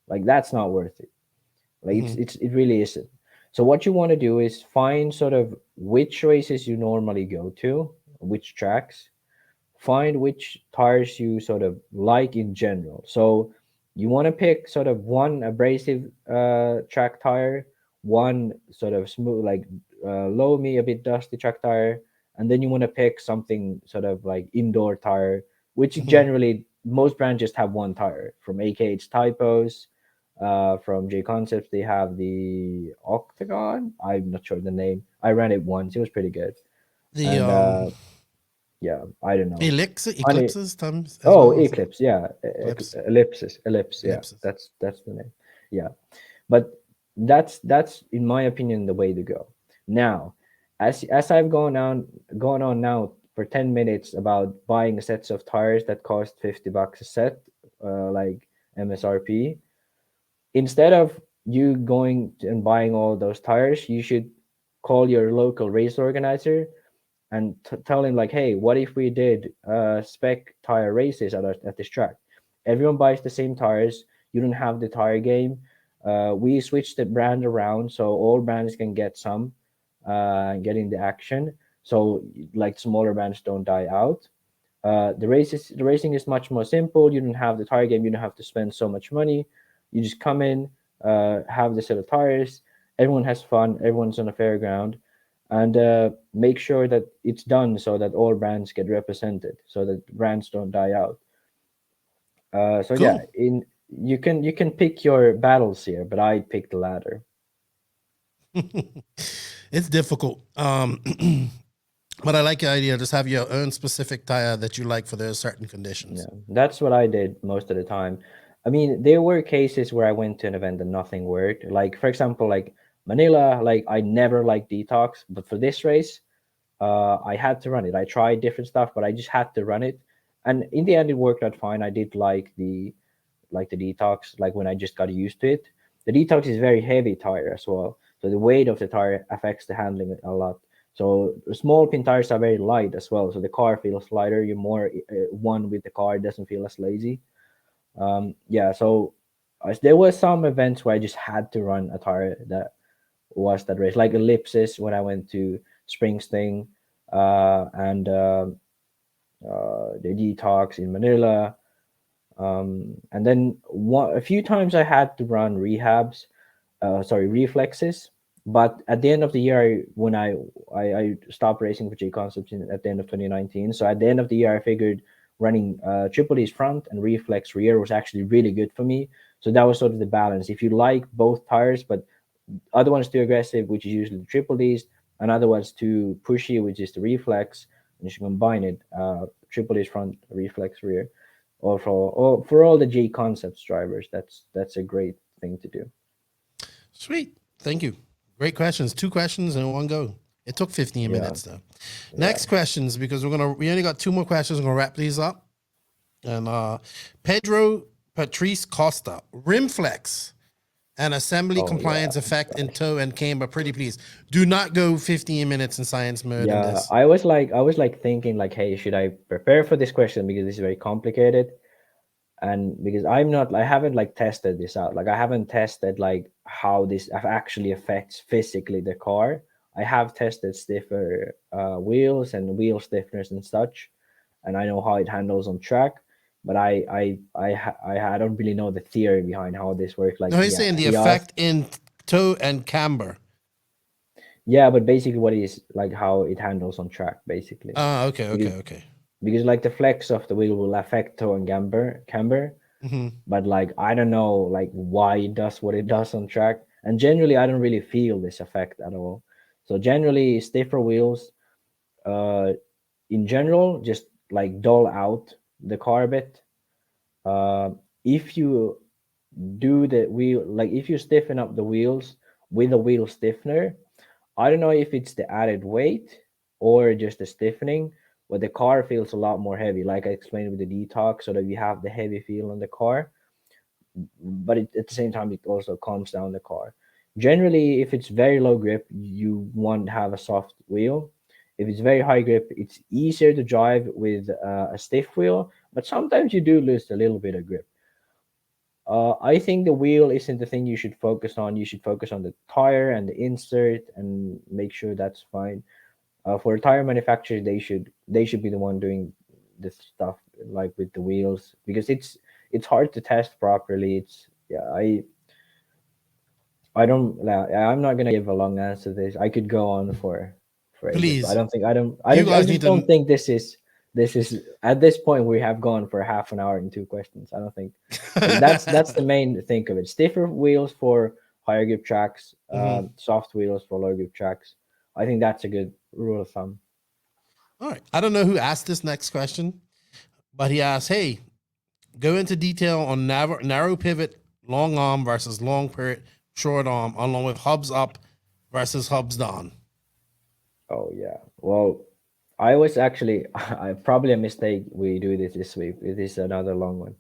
B: like that's not worth it. Like it really isn't. So what you want to do is find sort of which races you normally go to, which tracks, find which tires you sort of like in general. So you want to pick sort of one abrasive track tire, one sort of smooth, like low me, a bit dusty track tire, and then you want to pick something sort of like indoor tire, which generally most brands just have one tire. From AK, it's Typos. From J Concepts, they have the Octagon. I'm not sure the name. I ran it once. It was pretty good. Yeah, I don't know.
A: Eclipses times.
B: Eclipse. Yeah, ellipse. Yeah, that's the name. Yeah, but that's in my opinion the way to go. Now, as I've gone on now for 10 minutes about buying sets of tires that cost $50 a set, like MSRP. Instead of you going and buying all those tires, you should call your local race organizer and tell him like, hey, what if we did spec tire races at this track? Everyone buys the same tires. You don't have the tire game. We switch the brand around so all brands can get some, getting the action. So like smaller brands don't die out. The racing is much more simple. You don't have the tire game. You don't have to spend so much money. You just come in, have the set of tires. Everyone has fun. Everyone's on a fair ground. And make sure that it's done so that all brands get represented, so that brands don't die out. So cool. Yeah, you can pick your battles here, but I picked the latter.
A: It's difficult, but I like the idea. Just have your own specific tire that you like for those certain conditions.
B: Yeah, that's what I did most of the time. I mean, there were cases where I went to an event and nothing worked. Like, for example, like Manila, like I never liked detox, but for this race, I had to run it. I tried different stuff, but I just had to run it. And in the end, it worked out fine. I did like the detox, like when I just got used to it. The detox is very heavy tire as well. So the weight of the tire affects the handling a lot. So small pin tires are very light as well. So the car feels lighter. You're more one with the car. It doesn't feel as lazy. Yeah, so there were some events where I just had to run a tire that was that race, like ellipses when I went to Springsteen, and the detox in Manila. And then a few times I had to run reflexes. But at the end of the year, when I stopped racing for J Concepts at the end of 2019, so at the end of the year, I figured running Triple D's front and reflex rear was actually really good for me. So that was sort of the balance. If you like both tires, but other one's too aggressive, which is usually the Triple D's, and other one's too pushy, which is the reflex, and you should combine it, Triple D's front, reflex rear, or for all the J Concepts drivers, that's a great thing to do.
A: Sweet, thank you. Great questions. 2 questions in one go. It took 15 minutes though. Next questions, because we only got 2 more questions. We're gonna wrap these up. And Pedro Patrice Costa, rim flex and assembly compliance effect in toe and camber. Pretty please. Do not go 15 minutes in science mode.
B: Yeah,
A: in this.
B: I was thinking like, hey, should I prepare for this question because this is very complicated? And because I haven't like tested this out. Like I haven't tested like how this actually affects physically the car. I have tested stiffer wheels and wheel stiffness and such, and I know how it handles on track. But I don't really know the theory behind how this works. Like,
A: no, he's saying the effect in toe and camber.
B: Yeah, but basically what it is like how it handles on track, basically.
A: Okay.
B: Because like the flex of the wheel will affect toe and camber,
A: mm-hmm.
B: But like I don't know like why it does what it does on track, and generally I don't really feel this effect at all. So generally stiffer wheels, in general, just like dull out the car a bit. If you do the wheel, like if you stiffen up the wheels with a wheel stiffener, I don't know if it's the added weight or just the stiffening, but the car feels a lot more heavy. Like I explained with the detox, so that you have the heavy feel on the car, but at the same time, it also calms down the car. Generally, if it's very low grip, you want to have a soft wheel. If it's very high grip, it's easier to drive with a stiff wheel, but sometimes you do lose a little bit of grip. I think the wheel isn't the thing you should focus on. You should focus on the tire and the insert and make sure that's fine. For tire manufacturers, they should be the one doing this stuff like with the wheels, because it's hard to test properly. I'm not gonna give a long answer to this. I could go on for
A: please.
B: Ages. I just don't think this is at this point we have gone for half an hour and 2 questions. I don't think that's the main thing of it. Stiffer wheels for higher grip tracks, soft wheels for lower grip tracks. I think that's a good rule of thumb.
A: All right. I don't know who asked this next question, but he asked, hey, go into detail on narrow pivot, long arm versus long pivot, short arm, along with hubs up versus hubs down.
B: Oh, yeah. Well, I was actually, probably a mistake we do this week. It is another long one.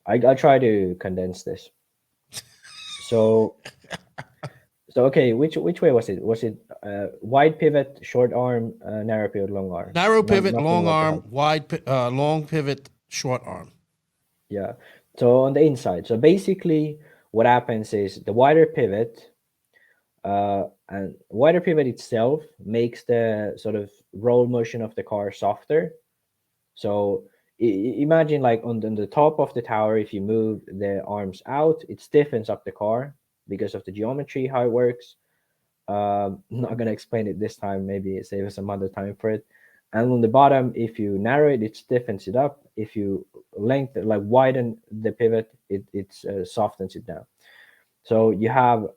B: I try to condense this. So okay, which way was it? Was it wide pivot, short arm, narrow pivot, long arm?
A: Narrow pivot, long arm, long pivot, short arm.
B: Yeah. So on the inside. So basically what happens is the wider pivot, and wider pivot itself makes the sort of roll motion of the car softer. So imagine like on the top of the tower, if you move the arms out, it stiffens up the car because of the geometry, how it works. I'm not going to explain it this time, maybe save us some other time for it. And on the bottom, if you narrow it, it stiffens it up. If you widen the pivot, it softens it down. So you have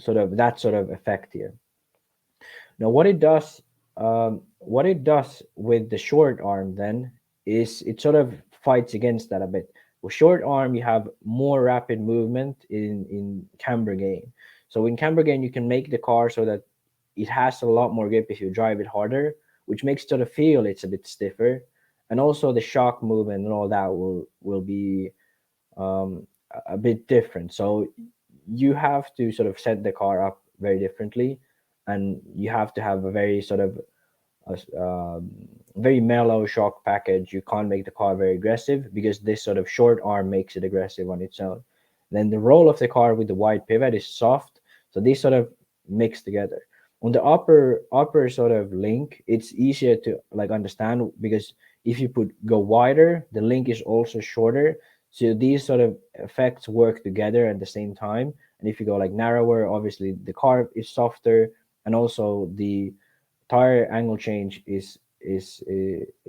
B: sort of that sort of effect here. Now, what it does with the short arm then is it sort of fights against that a bit. With short arm, you have more rapid movement in camber gain. So in camber gain, you can make the car so that it has a lot more grip if you drive it harder, which makes it sort of feel it's a bit stiffer. And also the shock movement and all that will be a bit different. So you have to sort of set the car up very differently, and you have to have a very sort of very mellow shock package. You can't make the car very aggressive because this sort of short arm makes it aggressive on its own. Then the roll of the car with the wide pivot is soft, so these sort of mix together. On the upper sort of link, it's easier to like understand because if you go wider, the link is also shorter. So these sort of effects work together at the same time. And if you go like narrower, obviously the car is softer, and also the tire angle change is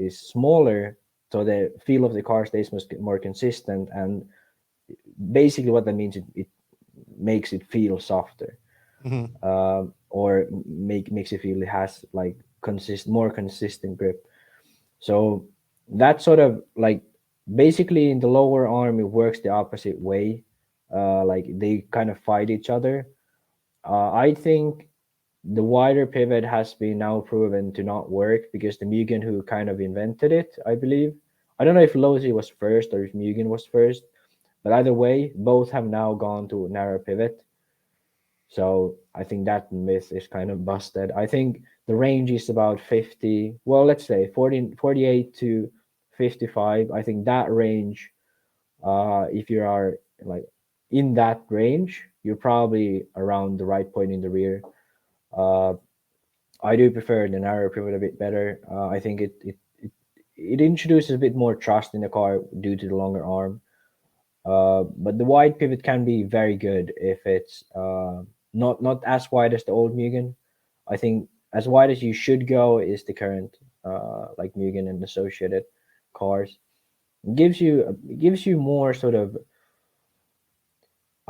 B: smaller, so the feel of the car stays more consistent. And basically what that means, it makes it feel softer. Or makes it feel it has like more consistent grip. So that sort of like basically in the lower arm it works the opposite way. Like they kind of fight each other. I think the wider pivot has been now proven to not work because the Mugen who kind of invented it, I believe. I don't know if Losi was first or if Mugen was first, but either way, both have now gone to narrow pivot. So I think that myth is kind of busted. I think the range is about 50, well, let's say 48 to 55. I think that range, if you are like in that range, you're probably around the right point in the rear. I do prefer the narrow pivot a bit better. I think it introduces a bit more trust in the car due to the longer arm. But the wide pivot can be very good if it's not as wide as the old Mugen. I think as wide as you should go is the current like Mugen and associated cars. It gives you more sort of.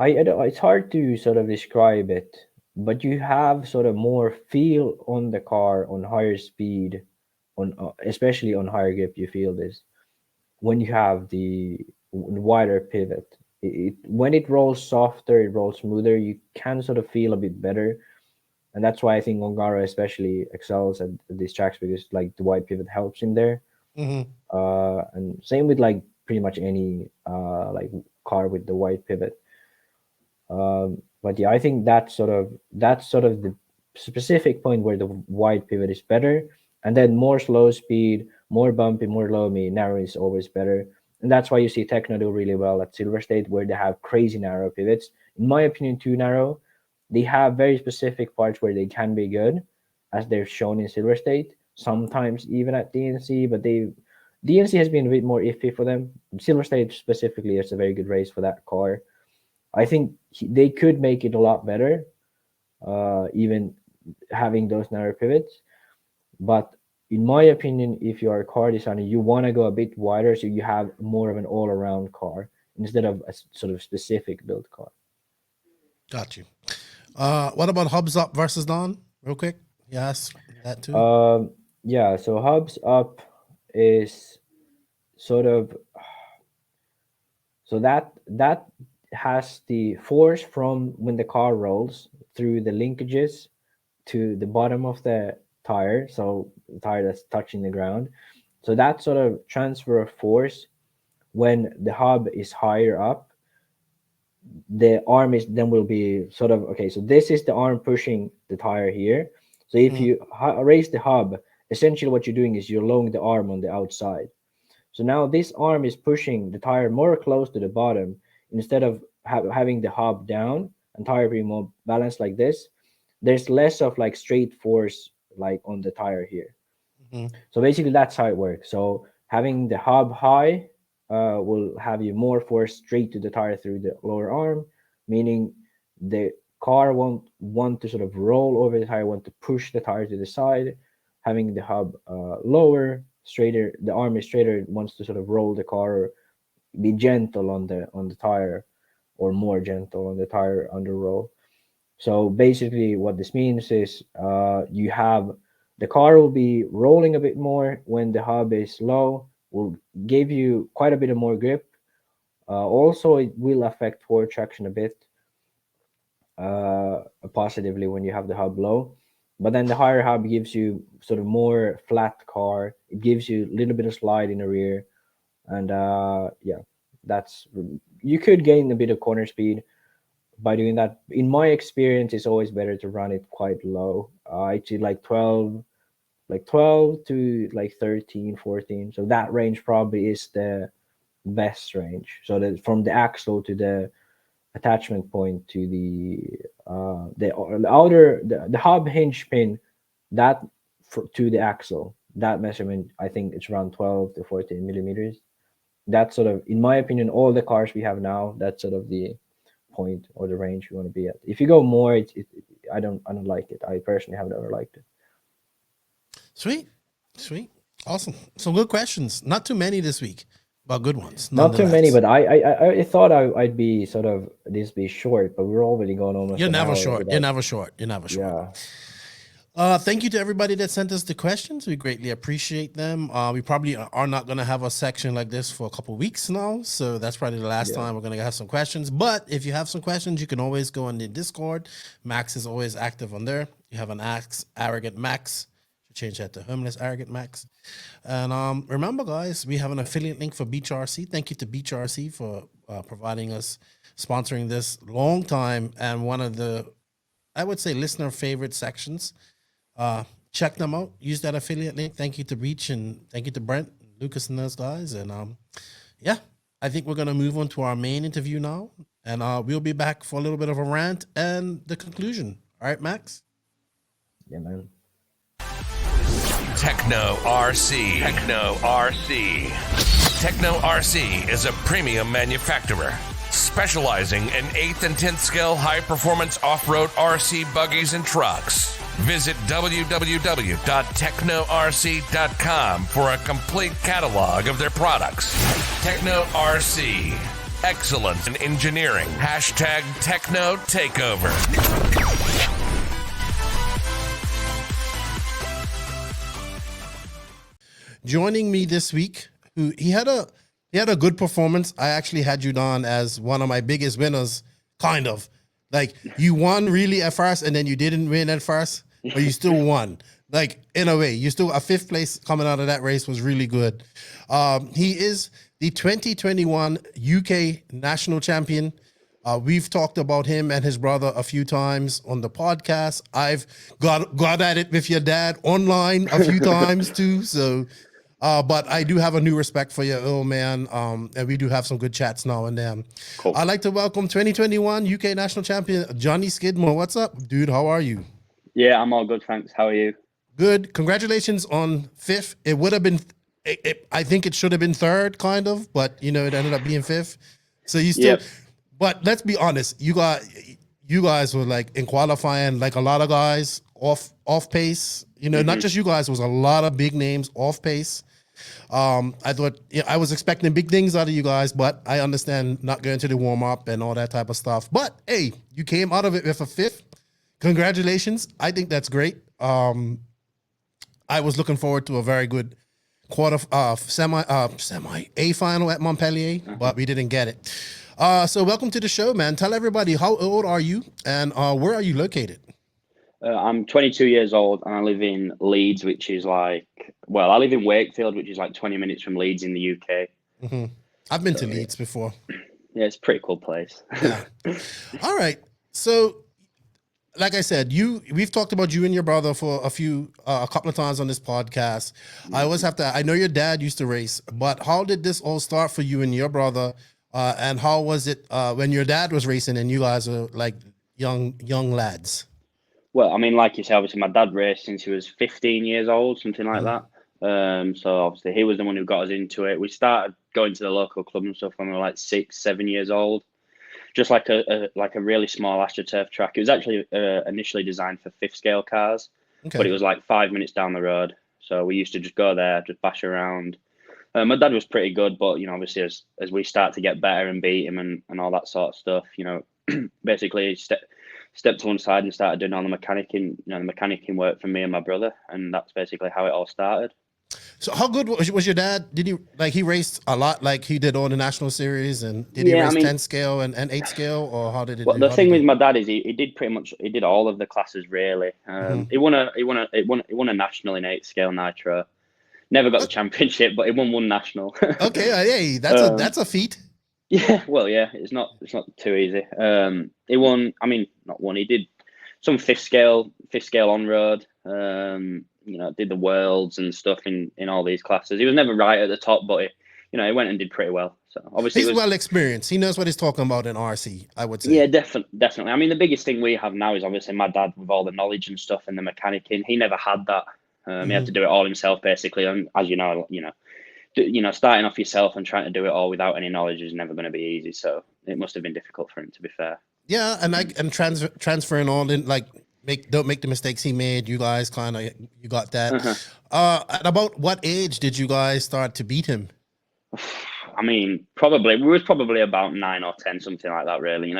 B: It's hard to sort of describe it, but you have sort of more feel on the car on higher speed, on especially on higher grip. You feel this when you have the wider pivot. When it rolls softer, it rolls smoother. You can sort of feel a bit better, and that's why I think Ongaro especially excels at these tracks, because like the wide pivot helps him there. And same with like pretty much any like car with the wide pivot. But yeah, I think that's sort of the specific point where the wide pivot is better, and then more slow speed, more bumpy, more low me, narrow is always better. And that's why you see Tekno do really well at Silver State, where they have crazy narrow pivots. In my opinion, too narrow. They have very specific parts where they can be good, as they're shown in Silver State, sometimes even at DNC, but DNC has been a bit more iffy for them. Silver State specifically is a very good race for that car. I think they could make it a lot better, even having those narrow pivots. But in my opinion, if you are a car designer, you want to go a bit wider so you have more of an all-around car instead of a sort of specific build car.
A: Got you. What about hubs up versus down? Real quick. Yes, that too.
B: Yeah. So hubs up is sort of that has the force from when the car rolls through the linkages to the bottom of the tire, so the tire that's touching the ground. So that sort of transfer of force, when the hub is higher up, the arm is then will be sort of okay. So this is the arm pushing the tire here. So if you raise the hub, essentially what you're doing is you're lowering the arm on the outside. So now this arm is pushing the tire more close to the bottom instead of having the hub down and tire being more balanced like this. There's less of like straight force like on the tire here. So basically that's how it works. So having the hub high will have you more force straight to the tire through the lower arm, meaning the car won't want to sort of roll over the tire, want to push the tire to the side. Having the hub lower, straighter, the arm is straighter, it wants to sort of roll the car or be gentle on the tire, or more gentle on the tire under roll. So basically what this means is you have the car will be rolling a bit more when the hub is low, will give you quite a bit of more grip. Also, it will affect forward traction a bit positively when you have the hub low. But then the higher hub gives you sort of more flat car. It gives you a little bit of slide in the rear. And yeah, you could gain a bit of corner speed by doing that. In my experience, it's always better to run it quite low. Actually like 12 to like 13, 14. So that range probably is the best range. So that from the axle to the attachment point to the outer the hub hinge pin, that to the axle, that measurement, I think it's around 12 to 14 millimeters. That's sort of, in my opinion, all the cars we have now, that's sort of the point or the range we want to be at. If you go more, I don't like it. I personally have never liked it.
A: Sweet, awesome. Some good questions. Not too many this week, but good ones.
B: Not too many, but I thought I'd be sort of be short, but we're already going almost.
A: You're never short. You're never short. Yeah. Thank you to everybody that sent us the questions. We greatly appreciate them. We probably are not going to have a section like this for a couple weeks now, so that's probably the last time we're going to have some questions. But if you have some questions, you can always go on the Discord. Max is always active on there. You have an Arrogant Max. Change that to Homeless Arrogant Max. And remember, guys, we have an affiliate link for Beach RC. Thank you to Beach RC for providing us, sponsoring this long time, and one of the, I would say, listener favorite sections. Check them out. Use that affiliate link. Thank you to Beach, and thank you to Brent, Lucas, and those guys. And I think we're gonna move on to our main interview now, and we'll be back for a little bit of a rant and the conclusion. All right, Max?
B: Yeah, man.
H: Techno RC. Techno RC is a premium manufacturer specializing in 8th and 10th scale high-performance off-road RC buggies and trucks. Visit www.technorc.com for a complete catalog of their products. Techno RC. Excellence in engineering. #Techno Takeover.
A: Joining me this week, he had a good performance. I actually had you down as one of my biggest winners, kind of. Like, you won really at first, and then you didn't win at first, but you still won. Like, in a way, you still, a 5th place coming out of that race was really good. He is the 2021 UK national champion. We've talked about him and his brother a few times on the podcast. I've got at it with your dad online a few times too. So, but I do have a new respect for you, old man. And we do have some good chats now and then. Cool. I'd like to welcome 2021 UK national champion, Jonni Skidmore. What's up, dude? How are you?
I: Yeah, I'm all good, thanks. How are you?
A: Good. Congratulations on 5th. It would have been, I think it should have been 3rd, kind of, but it ended up being 5th. So you still, but let's be honest, you guys were like in qualifying, like a lot of guys off pace. Not just you guys, it was a lot of big names off pace. I thought I was expecting big things out of you guys, but I understand not going to the warm up and all that type of stuff. But hey, you came out of it with a 5th. Congratulations! I think that's great. I was looking forward to a very good semi A final at Montpellier, but we didn't get it. So welcome to the show, man. Tell everybody, how old are you and where are you located?
I: I'm 22 years old and I live in Leeds, which is I live in Wakefield, which is like 20 minutes from Leeds in the UK.
A: Mm-hmm. I've been to Leeds before.
I: Yeah, it's a pretty cool place.
A: Yeah. All right. So, like I said, we've talked about you and your brother for a couple of times on this podcast. I always have to, I know your dad used to race, but how did this all start for you and your brother? And how was it when your dad was racing and you guys were like young lads?
I: Well, I mean, like you said, obviously my dad raced since he was 15 years old, something like that. So obviously he was the one who got us into it. We started going to the local club and stuff when we were like 6-7 years old. Just like a really small AstroTurf track. It was actually initially designed for 5th scale cars, but it was like 5 minutes down the road. So we used to just go there, just bash around. My dad was pretty good, but obviously as we start to get better and beat him and all that sort of stuff, basically stepped to one side and started doing all the mechanicking work for me and my brother, and that's basically how it all started.
A: So how good was your dad? Did he raced a lot, like he did all the national series, and did he race 10 scale and 8 scale, or how did it?
I: Well, the thing with my dad is he did all of the classes really. He won a national in 8 scale nitro. Never got the championship, but he won one national.
A: Okay, hey, that's a feat.
I: Yeah, well, yeah, it's not too easy. He won. I mean, not one. He did some 5th scale on road. Did the worlds and stuff in all these classes. He was never right at the top, but he went and did pretty well. So obviously
A: he's well experienced. He knows what he's talking about in RC, I would say.
I: Yeah, definitely. I mean, the biggest thing we have now is obviously my dad with all the knowledge and stuff and the mechanicking. He never had that. He had to do it all himself, basically. And as you know, starting off yourself and trying to do it all without any knowledge is never going to be easy. So it must have been difficult for him, to be fair.
A: Yeah, and transferring all in, like, don't make the mistakes he made. You guys you got that. At about what age did you guys start to beat him?
I: I mean, we was probably about 9 or 10, something like that. Really,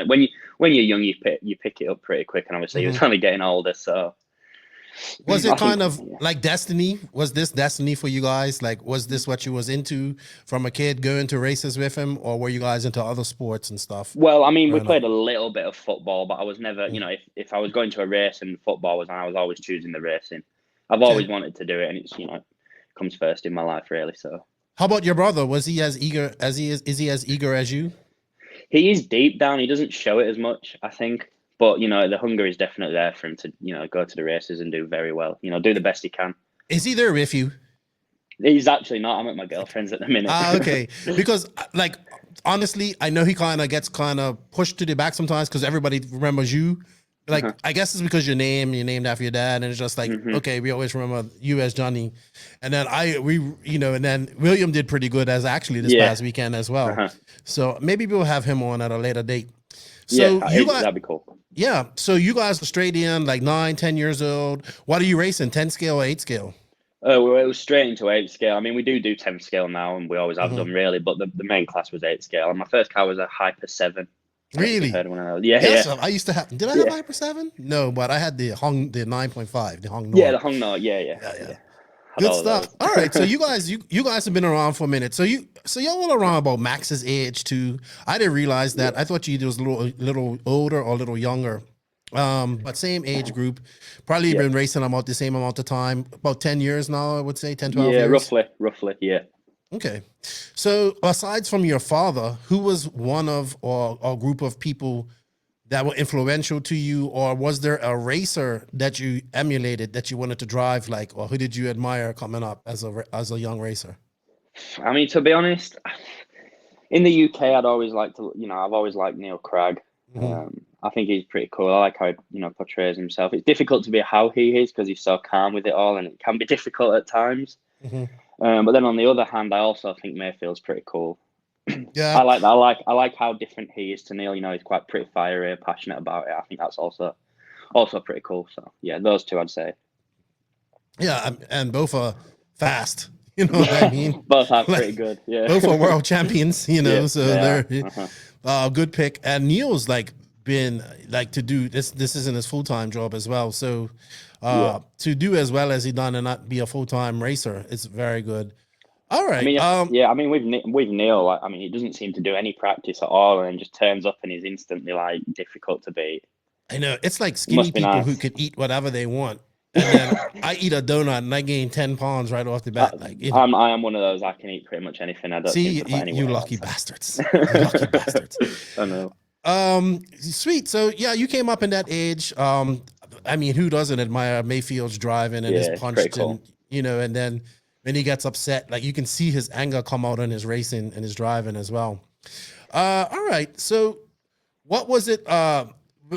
I: when you're young, you pick it up pretty quick, and obviously he was only getting older. So,
A: was it kind of like destiny? Was this destiny for you guys? Like, was this what you was into from a kid, going to races with him, or were you guys into other sports and stuff?
I: Well, I mean, we played a little bit of football, but I was never, if I was going to a race and football was on, I was always choosing the racing. I've always wanted to do it, and it's comes first in my life, really. So.
A: How about your brother? Was he as eager as he is? Is he as eager as you?
I: He is deep down. He doesn't show it as much, I think. But, the hunger is definitely there for him to, go to the races and do very well. Do the best he can.
A: Is he there with you?
I: He's actually not. I'm at my girlfriend's at the minute.
A: Okay. Because, like, honestly, I know he kind of gets pushed to the back sometimes because everybody remembers you. Like, I guess it's because you're named after your dad, and it's just like, okay, we always remember you as Jonni. And then and then William did pretty good as actually this past weekend as well. So maybe we'll have him on at a later date. So
I: that'd be cool.
A: Yeah. So you guys are straight in, like 9, 10 years old. What are you racing? 10 scale or 8 scale?
I: It was straight into 8 scale. I mean, we do 10 scale now, and we always have done, really. But the main class was 8 scale. And my first car was a Hyper 7.
A: Really?
I: Yeah.
A: I used to have. Did I have Hyper 7? No, but I had the 9.5, the Hong.
I: Yeah, the Hong Nor. Yeah.
A: Good stuff. All right, so you guys have been around for a minute. So y'all around about Max's age too. I didn't realize that. I thought you was a little older or a little younger. But same age group. Probably been racing about the same amount of time. About 10 years now, I would say 10, 12 years.
I: Yeah, roughly. Yeah.
A: Okay. So aside from your father, who was one of or a group of people that were influential to you, or was there a racer that you emulated that you wanted to drive like, or who did you admire coming up as a young racer?
I: I mean, to be honest, in the UK, I'd always like to, I've always liked Neil Cragg. I think he's pretty cool. I like how he portrays himself. It's difficult to be how he is because he's so calm with it all, and it can be difficult at times. But then on the other hand, I also think Mayfield's pretty cool. Yeah, I like that. I like how different he is to Neil. He's quite pretty fiery, passionate about it. I think that's also pretty cool. So yeah, those two I'd say.
A: Yeah, and both are fast. You know what I mean?
I: Both are pretty good. Yeah,
A: both are world champions. So they're good pick. And Neil's been to do this. This isn't his full-time job as well. So to do as well as he done and not be a full-time racer, it's very good. All right.
I: I mean, with Neil, he doesn't seem to do any practice at all, and just turns up and is instantly difficult to beat.
A: I know, it's like skinny people who could eat whatever they want, and then I eat a donut and I gain 10 pounds right off the bat.
I: I am one of those. I can eat pretty much anything. I don't
A: see you lucky bastards. You lucky bastards.
I: I know.
A: Sweet. So yeah, you came up in that age. I mean, who doesn't admire Mayfield's driving and his punch, cool. And then when he gets upset, you can see his anger come out in his racing and his driving as well. All right. So what was it?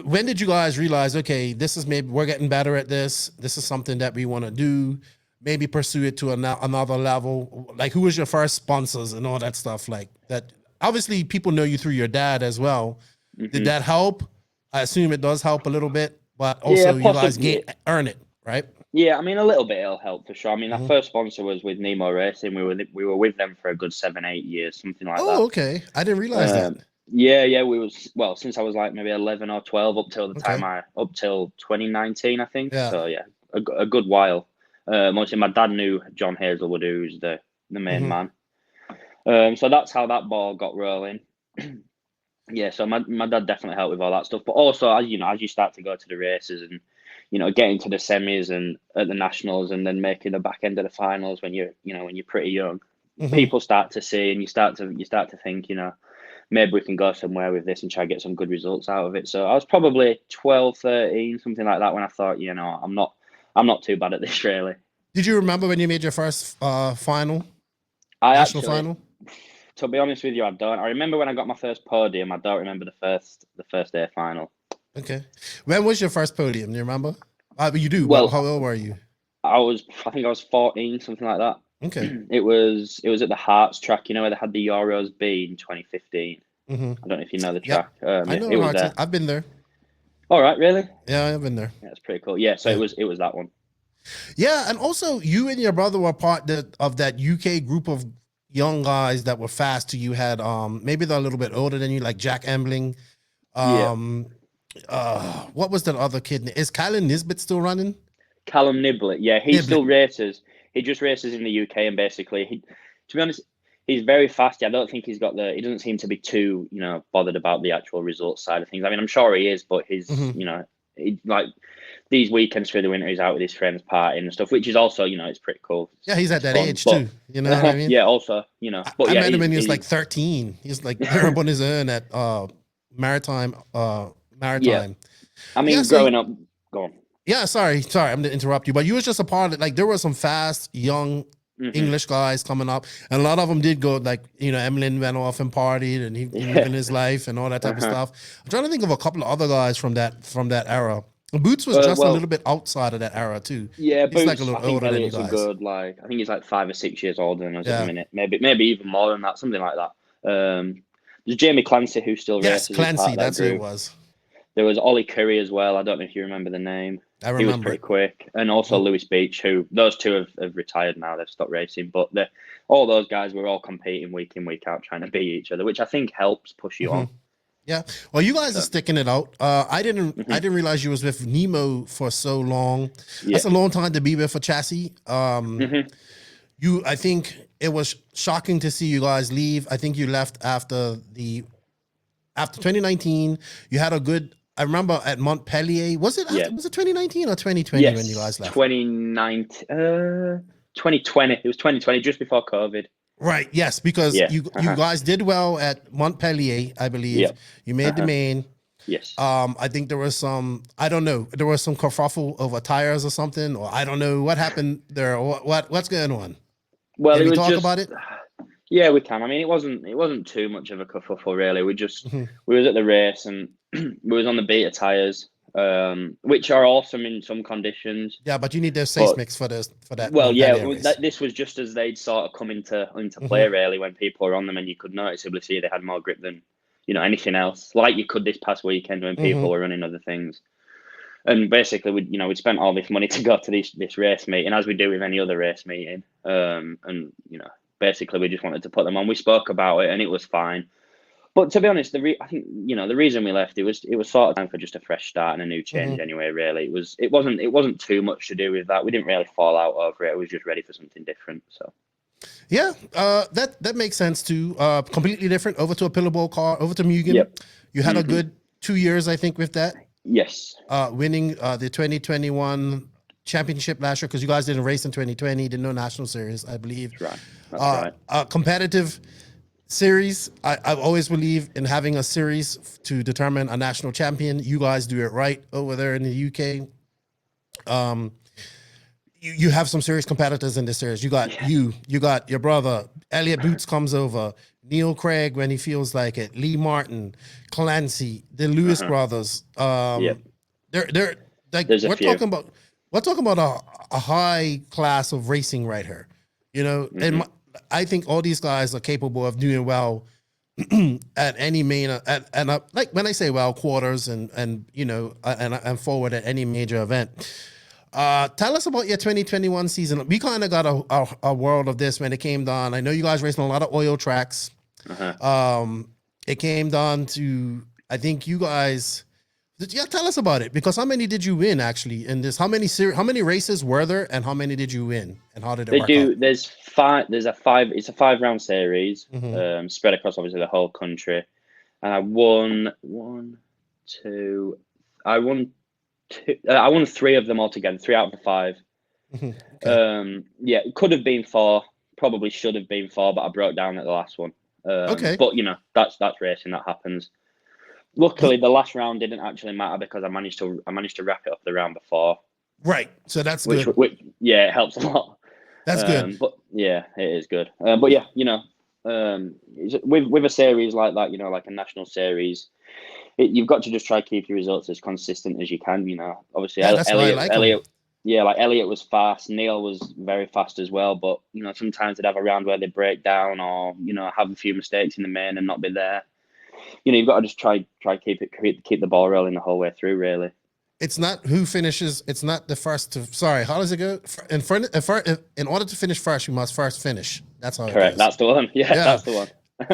A: When did you guys realize, okay, this is maybe we're getting better at this. This is something that we want to do. Maybe pursue it to another level. Who was your first sponsors and all that stuff like that? Obviously, people know you through your dad as well. Did that help? I assume it does help a little bit, but also you guys earn it, right?
I: Yeah, I mean, a little bit it'll help for sure. I mean, our first sponsor was with Nemo Racing. We were with them for a good 7-8 years, something like that.
A: Oh, okay. I didn't realize that.
I: Yeah, since I was maybe 11 or 12 up till up till 2019, I think. Yeah. So yeah, a good while. Mostly my dad knew John Hazelwood, who's the main man. So that's how that ball got rolling. Yeah, so my dad definitely helped with all that stuff. But also, as you start to go to the races and getting to the semis and at the nationals and then making the back end of the finals when you're pretty young, people start to see and you start to think, maybe we can go somewhere with this and try to get some good results out of it. So I was probably 12, 13, something like that when I thought, I'm not too bad at this really.
A: Did you remember when you made your first final?
I: National
A: final?
I: To be honest with you, I don't. I remember when I got my first podium. I don't remember the first day final.
A: Okay. When was your first podium? Do you remember? You do.
I: Well,
A: how old were you?
I: I think I was 14, something like that.
A: Okay.
I: It was at the Hearts track, where they had the Euros B in 2015.
A: Mm-hmm.
I: I don't know if you know the track.
A: I know
I: it was
A: Hearts.
I: there.
A: I've been there.
I: All right, really?
A: Yeah, I've been there.
I: Yeah, that's pretty cool. Yeah, so it was that one.
A: Yeah, and also you and your brother were part of that UK group of young guys that were fast to you. Had maybe they're a little bit older than you, like Jack Embling. What was that other kid? Is Callum Nisbet still running?
I: Callum Niblett, yeah, he still races. He just races in the UK, and basically, to be honest, he's very fast. I don't think he doesn't seem to be too, bothered about the actual results side of things. I mean, I'm sure he is, but he's, like these weekends through the winter, he's out with his friends partying and stuff, which is also, it's pretty cool.
A: Yeah, he's at that age too. You know what I mean?
I: Yeah, also, But
A: I met him when he was like 13. He's like up on his own at Maritime.
I: Yeah. I mean, growing up, go on.
A: Yeah, sorry, I'm gonna interrupt you, but you was just a part of it. Like there were some fast young English guys coming up, and a lot of them did go. Like Emlyn went off and partied, and he living his life and all that type of stuff. I'm trying to think of a couple of other guys from that era. Boots was just a little bit outside of that era too.
I: Yeah,
A: he's like a little older than you guys.
I: I think he's like 5 or 6 years older than us at the minute. Maybe even more than that, something like that. There's Jamie Clancy who still races.
A: Yes, Clancy, that's who it was.
I: There was Ollie Curry as well. I don't know if you remember the name.
A: I remember.
I: He was pretty quick. And also Lewis Beach, who those two have retired now. They've stopped racing. But all those guys were all competing week in, week out, trying to beat each other, which I think helps push you on.
A: Yeah. Well, you guys are sticking it out. I didn't realize you was with Nemo for so long. Yeah. That's a long time to be with a chassis. I think it was shocking to see you guys leave. I think you left after 2019. You had a good. I remember at Montpellier. Was it 2019 or 2020 when you guys left?
I: 2020. It was 2020, just before COVID.
A: Right. Yes, because you guys did well at Montpellier, I believe. Yep. You made the main.
I: Yes.
A: I think there was some. I don't know. There was some kerfuffle over tires or something, or I don't know what happened there. What's going on?
I: Well,
A: can we talk about it?
I: Yeah, we can. I mean, it wasn't too much of a kerfuffle, really. We just we was at the race and we was on the beta tires, which are awesome in some conditions.
A: Yeah, but you need those seismics for that.
I: Well, this was just as they'd sort of come into play, really, when people were on them, and you could noticeably see they had more grip than anything else, like you could this past weekend when people were running other things. And basically, we'd spent all this money to go to this race meeting, as we do with any other race meeting, basically, we just wanted to put them on. We spoke about it, and it was fine. But to be honest, I think the reason we left, it was sort of time for just a fresh start and a new change. Anyway, really, it wasn't too much to do with that. We didn't really fall out over it. I was just ready for something different. So,
A: yeah, that makes sense too. Completely different. Over to a pillowbowl car. Over to Mugen. Yep. You had a good 2 years, I think, with that.
I: Yes.
A: Winning the 2021 championship last year, because you guys didn't race in 2020, did no national series, I believe.
I: That's right.
A: Competitive series. I always believe in having a series to determine a national champion. You guys do it right over there in the UK. You have some serious competitors in this series. You got you got your brother Elliot Boots comes over, Neil Craig when he feels like it, Lee Martin, Clancy, the Lewis brothers. They're like we're talking about a high class of racing right here, and I think all these guys are capable of doing well at any main and like when I say well, quarters and forward at any major event. Tell us about your 2021 season. We kind of got a world of this when it came down. I know you guys racing a lot of oil tracks. It came down to, I think you guys. Tell us about it, because how many did you win actually in this? How many races were there, and how many did you win, and how did it work out?
I: There's 5. It's a 5-round series, spread across obviously the whole country, and I won 2. I won 3 of them altogether, 3 out of the 5. Okay. It could have been 4, probably should have been 4, but I broke down at the last one. Okay, but that's racing, that happens. Luckily, the last round didn't actually matter because I managed to wrap it up the round before.
A: Right, so that's good.
I: Which it helps a lot.
A: That's good.
I: But yeah, it is good. But yeah, with a series like that, like a national series, you've got to just try to keep your results as consistent as you can. Obviously,
A: Elliot.
I: Yeah, like Elliot was fast. Neil was very fast as well. But, you know, sometimes they'd have a round where they break down or, you know, have a few mistakes in the main and not be there. You know, you've got to just try keep the ball rolling the whole way through, really.
A: It's not who finishes. It's not the first to. Sorry, how does it go? In order to finish first, you must first finish. That's how.
I: Correct.
A: It goes.
I: That's the one. Yeah, that's the one.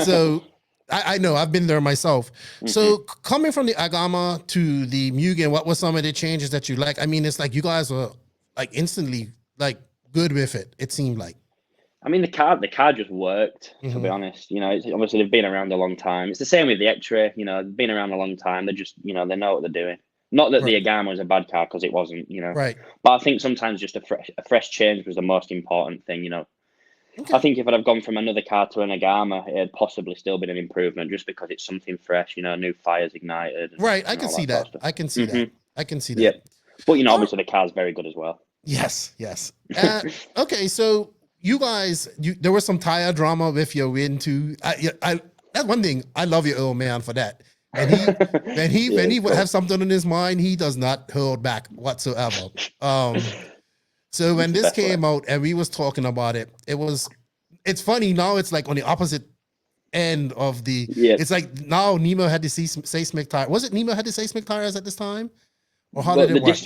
A: So I know I've been there myself. Mm-hmm. So coming from the Agama to the Mugen, what were some of the changes that you like? I mean, it's like you guys were like instantly like good with it. It seemed like.
I: I mean, the car just worked, to be honest. You know, it's, obviously they've been around a long time. It's the same with the Xray. You know, they've been around a long time. They just, you know, they know what they're doing. Not that the Agama was a bad car, because it wasn't, you know.
A: Right.
I: But I think sometimes just a fresh change was the most important thing, you know. Okay. I think if I'd have gone from another car to an Agama, it had possibly still been an improvement, just because it's something fresh, you know, new fires ignited.
A: Right. I can see that. I can see that. I can see that.
I: Yeah. But, you know, obviously the car's very good as well.
A: Yes. Okay, so you guys, there was some tire drama with your win too. That's one thing. I love your old man for that. And when he would have something on his mind, he does not hold back whatsoever. So when this came out and we was talking about it, it's funny now. It's like on the opposite end of the. Yeah. It's like now Nemo had the seismic tire. Was it Nemo had the seismic tires at this time, or how did it work?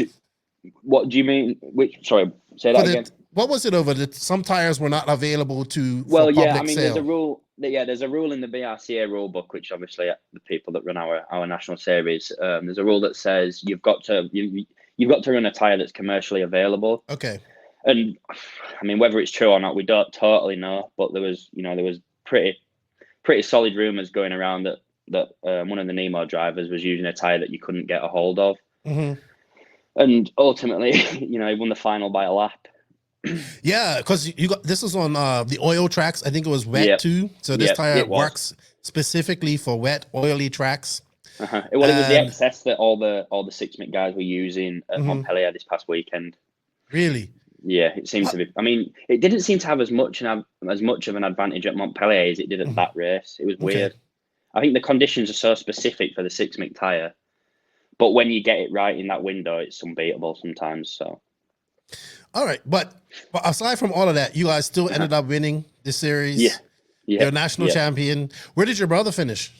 I: What do you mean? Sorry, say that again.
A: What was it over? That some tires were not available to.
I: Well, yeah, I mean, there's a rule. Yeah, there's a rule in the BRCA rule book, which obviously the people that run our national series, there's a rule that says you've got to run a tire that's commercially available.
A: Okay.
I: And I mean, whether it's true or not, we don't totally know. But there was pretty solid rumors going around that one of the Nemo drivers was using a tire that you couldn't get a hold of. Mm-hmm. And ultimately, you know, he won the final by a lap.
A: Yeah, because this was on the oil tracks. I think it was wet too. So this tire works specifically for wet, oily tracks.
I: Well, it was the excess that all the 6MIC guys were using at Montpellier this past weekend.
A: Really?
I: Yeah, it seems to be. I mean, it didn't seem to have as much of an advantage at Montpellier as it did at that race. It was weird. Okay. I think the conditions are so specific for the 6MIC tire, but when you get it right in that window, it's unbeatable sometimes. So.
A: All right, but aside from all of that, you guys still ended up winning the series.
I: Yeah.
A: You're national champion. Where did your brother finish?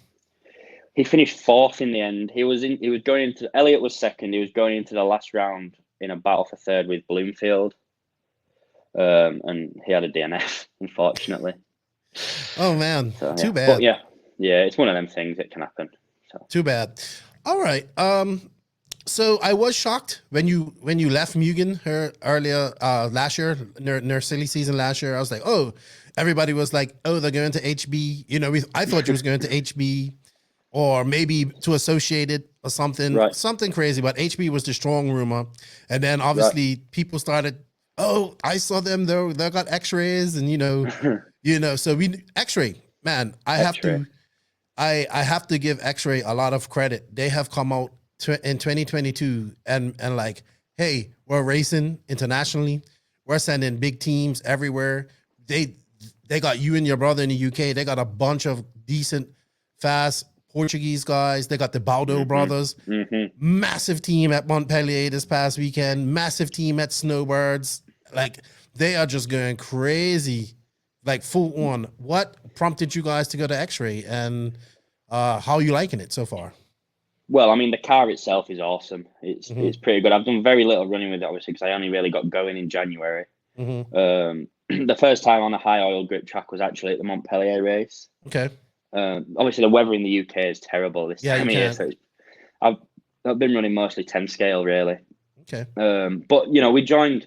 I: He finished fourth in the end. Elliot was second. He was going into the last round in a battle for third with Bloomfield. And he had a DNF, unfortunately.
A: Oh man, so, too bad.
I: But yeah, it's one of them things that can happen. So.
A: Too bad. All right. So I was shocked when you left Mugen earlier last year, their silly season last year. I was like, oh, everybody was like, oh, they're going to HB. You know, I thought you was going to HB or maybe to Associated or something, something crazy. But HB was the strong rumor, and then obviously people started. Oh, I saw them. They got X-rays, and you know. So Xray, man, I have to give Xray a lot of credit. They have come out in 2022 and like, hey, we're racing internationally. We're sending big teams everywhere. They got you and your brother in the UK. They got a bunch of decent, fast Portuguese guys. They got the Baldo brothers. Massive team at Montpellier this past weekend. Massive team at Snowbirds. Like, they are just going crazy, like full on. What prompted you guys to go to Xray, and how are you liking it so far?
I: Well, I mean, the car itself is awesome. It's pretty good. I've done very little running with it, obviously, because I only really got going in January. The first time on a high oil grip track was actually at the Montpellier race.
A: Okay.
I: Obviously, the weather in the UK is terrible this time of year. So I've been running mostly 10 scale, really.
A: Okay.
I: But, you know, we joined...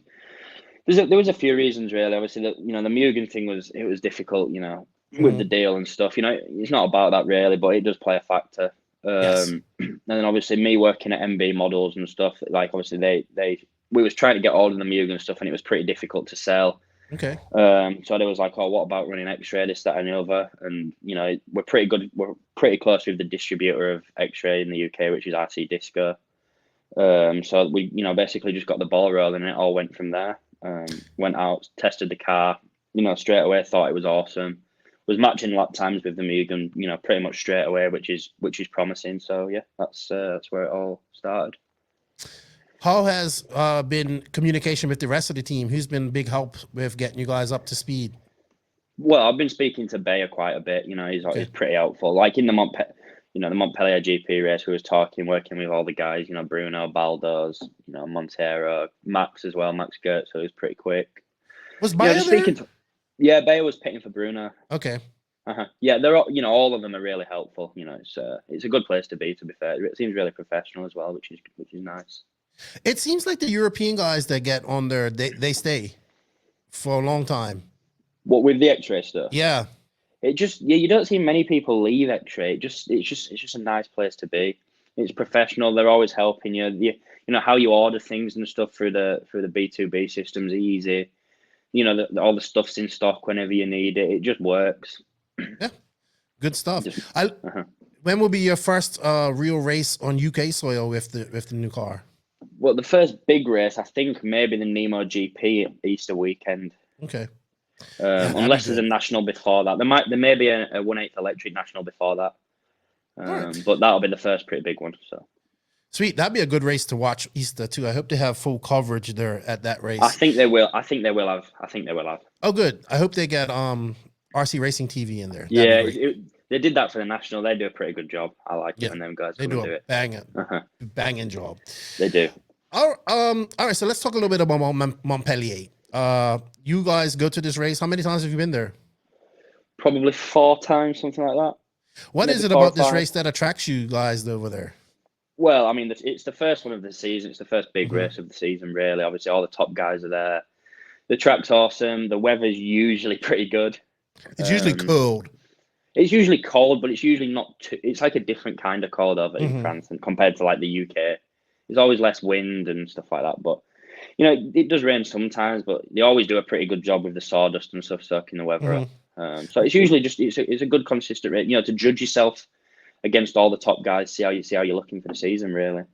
I: There was a few reasons, really. Obviously, the Mugen thing was difficult, you know, with the deal and stuff. You know, it's not about that, really, but it does play a factor. And then obviously me working at MB Models and stuff, like obviously we was trying to get hold of the Mugen and stuff, and it was pretty difficult to sell.
A: Okay.
I: So they was like, oh, what about running Xray, this, that, and the other? And you know, we're pretty good. We're pretty close with the distributor of Xray in the UK, which is RC Disco. So we, you know, basically just got the ball rolling, and it all went from there. Went out, tested the car, you know, straight away thought it was awesome. Was matching lap times with the Mugen, you know, pretty much straight away, which is promising. So yeah, that's where it all started.
A: How has been communication with the rest of the team? Who's been big help with getting you guys up to speed?
I: Well, I've been speaking to Bayer quite a bit. He's pretty helpful. Like in the Montpellier GP race, we was working with all the guys. Bruno, Baldos, Montero, Max as well. Max Gertz, so he was pretty quick.
A: Was Bayer
I: there? Bayer was pitting for Bruno.
A: Okay.
I: Yeah, they're all. All of them are really helpful. It's a good place to be. To be fair, it seems really professional as well, which is nice.
A: It seems like the European guys that get on there, they stay for a long time.
I: What with the Xray stuff?
A: Yeah.
I: You don't see many people leave Xray. It's just a nice place to be. It's professional. They're always helping you. You know how you order things and stuff through the B2B system's easy. All the stuff's in stock whenever you need it. It just works.
A: Yeah, good stuff. When will be your first real race on UK soil with the new car?
I: Well, the first big race, I think maybe the Nemo GP Easter weekend.
A: Okay.
I: Unless there's a national before that. There may be a 1/8 electric national before that.
A: Right.
I: But that'll be the first pretty big one. So
A: sweet. That'd be a good race to watch Easter too. I hope they have full coverage there at that race.
I: I think they will have.
A: Oh, good. I hope they get RC Racing TV in there.
I: They did that for the national. They do a pretty good job. I like it when them guys come and do it.
A: Banging job.
I: They do.
A: All right. So let's talk a little bit about Montpellier. You guys go to this race. How many times have you been there?
I: Probably 4 times, something like that.
A: What is it about this race that attracts you guys over there?
I: Well, I mean, it's the first one of the season. It's the first big race of the season, really. Obviously, all the top guys are there. The track's awesome. The weather's usually pretty good.
A: It's usually cold.
I: It's usually cold, but it's usually not too... It's like a different kind of cold over in France and compared to like the UK. There's always less wind and stuff like that. But, it does rain sometimes, but they always do a pretty good job with the sawdust and stuff soaking the weather up. So it's usually just... It's a good consistent race, to judge yourself against all the top guys, see how you're looking for the season, really.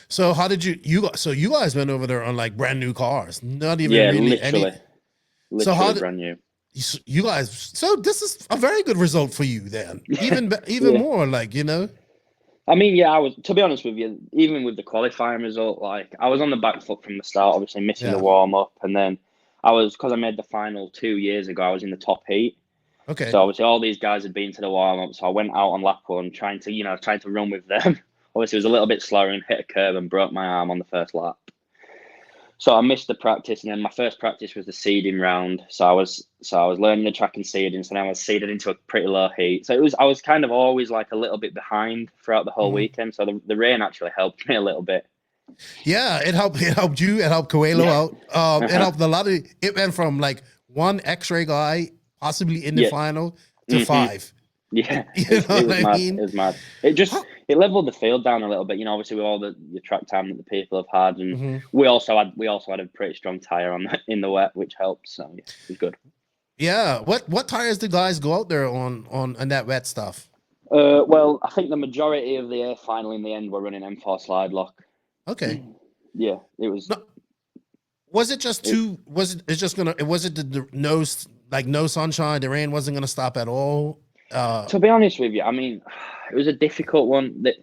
A: So how did you guys went over there on like brand new cars? Not even really
I: literally brand new.
A: You guys, so this is a very good result for you then. Even more, like,
I: I mean, yeah, I was, to be honest with you, even with the qualifying result, like I was on the back foot from the start, obviously missing the warm up, and then because I made the final 2 years ago, I was in the top heat.
A: Okay.
I: So obviously all these guys had been to the warm up, so I went out on lap 1 trying to run with them. Obviously, it was a little bit slower and hit a curb and broke my arm on the first lap. So I missed the practice, and then my first practice was the seeding round. So I was learning the track and seeding. So then I was seeded into a pretty low heat. So I was kind of always like a little bit behind throughout the whole weekend. So the rain actually helped me a little bit.
A: Yeah, it helped you. It helped Coelho out. It helped a lot of. It went from like one Xray guy possibly in the final to 5.
I: Yeah, it was mad. It leveled the field down a little bit, obviously with all the track time that the people have had, and we also had a pretty strong tire in the wet, which helped. So yeah, it was good.
A: Yeah, what tires did guys go out there on that wet stuff?
I: Well, I think the majority of the final in the end were running M4 slide lock.
A: Okay.
I: Yeah, it was.
A: Was it just too? Was it the no sunshine? The rain wasn't gonna stop at all.
I: To be honest with you, I mean, it was a difficult one. That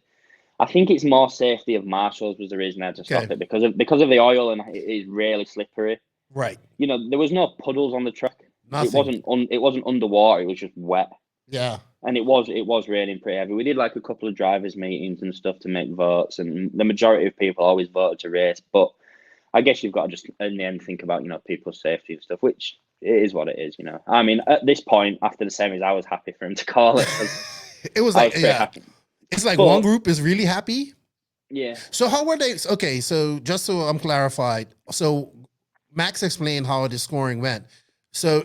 I: I think it's more safety of marshals was the reason I had to stop it because of the oil, and it is really slippery.
A: Right.
I: There was no puddles on the track.
A: Nothing.
I: It wasn't underwater. It was just wet.
A: Yeah.
I: And it was raining pretty heavy. We did like a couple of drivers' meetings and stuff to make votes, and the majority of people always voted to race. But I guess you've got to just in the end think about people's safety and stuff, which. It is what it is, I mean, at this point, after the semis, I was happy for him to call it.
A: It was like, it's like one group is really happy.
I: Yeah.
A: So how were they? Okay, so just so I'm clarified, so Max explained how the scoring went. So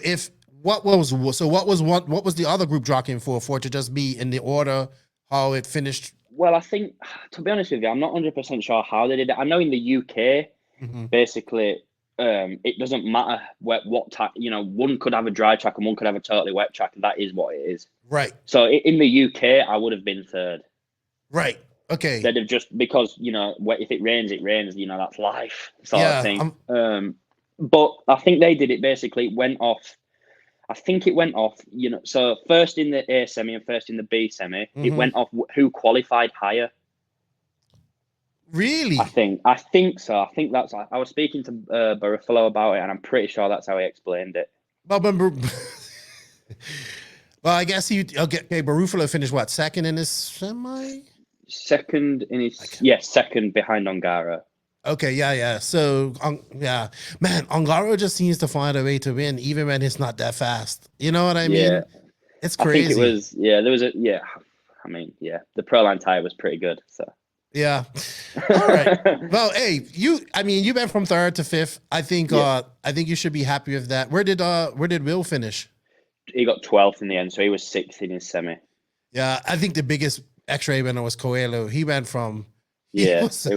A: what was the other group jockeying for it to just be in the order how it finished?
I: Well, I think, to be honest with you, I'm not 100% sure how they did it. I know in the UK, basically. It doesn't matter what type, one could have a dry track and one could have a totally wet track, and that is what it is.
A: Right.
I: So in the UK, I would have been 3rd.
A: Right. Okay.
I: They'd have just because if it rains, it rains. That's life sort of thing. But I think they did it basically. It went off. I think it went off. So first in the A semi and first in the B semi, it went off who qualified higher.
A: Really?
I: I think so. I think that's. I was speaking to Barufalo about it, and I'm pretty sure that's how he explained it.
A: Well, I guess Barufalo finished what, second in his semi?
I: Second in his second behind Ongaro.
A: Okay, yeah. So, man, Ongaro just seems to find a way to win, even when it's not that fast. You know what I mean? It's crazy.
I: I think it was, there was I mean, the Proline tire was pretty good. So.
A: Yeah. All right. Well, hey, you went from third to fifth. I think you should be happy with that. Where did Will finish?
I: He got 12th in the end, so he was 6th in his semi.
A: Yeah, I think the biggest Xray winner was Coelho. He went from
I: it was.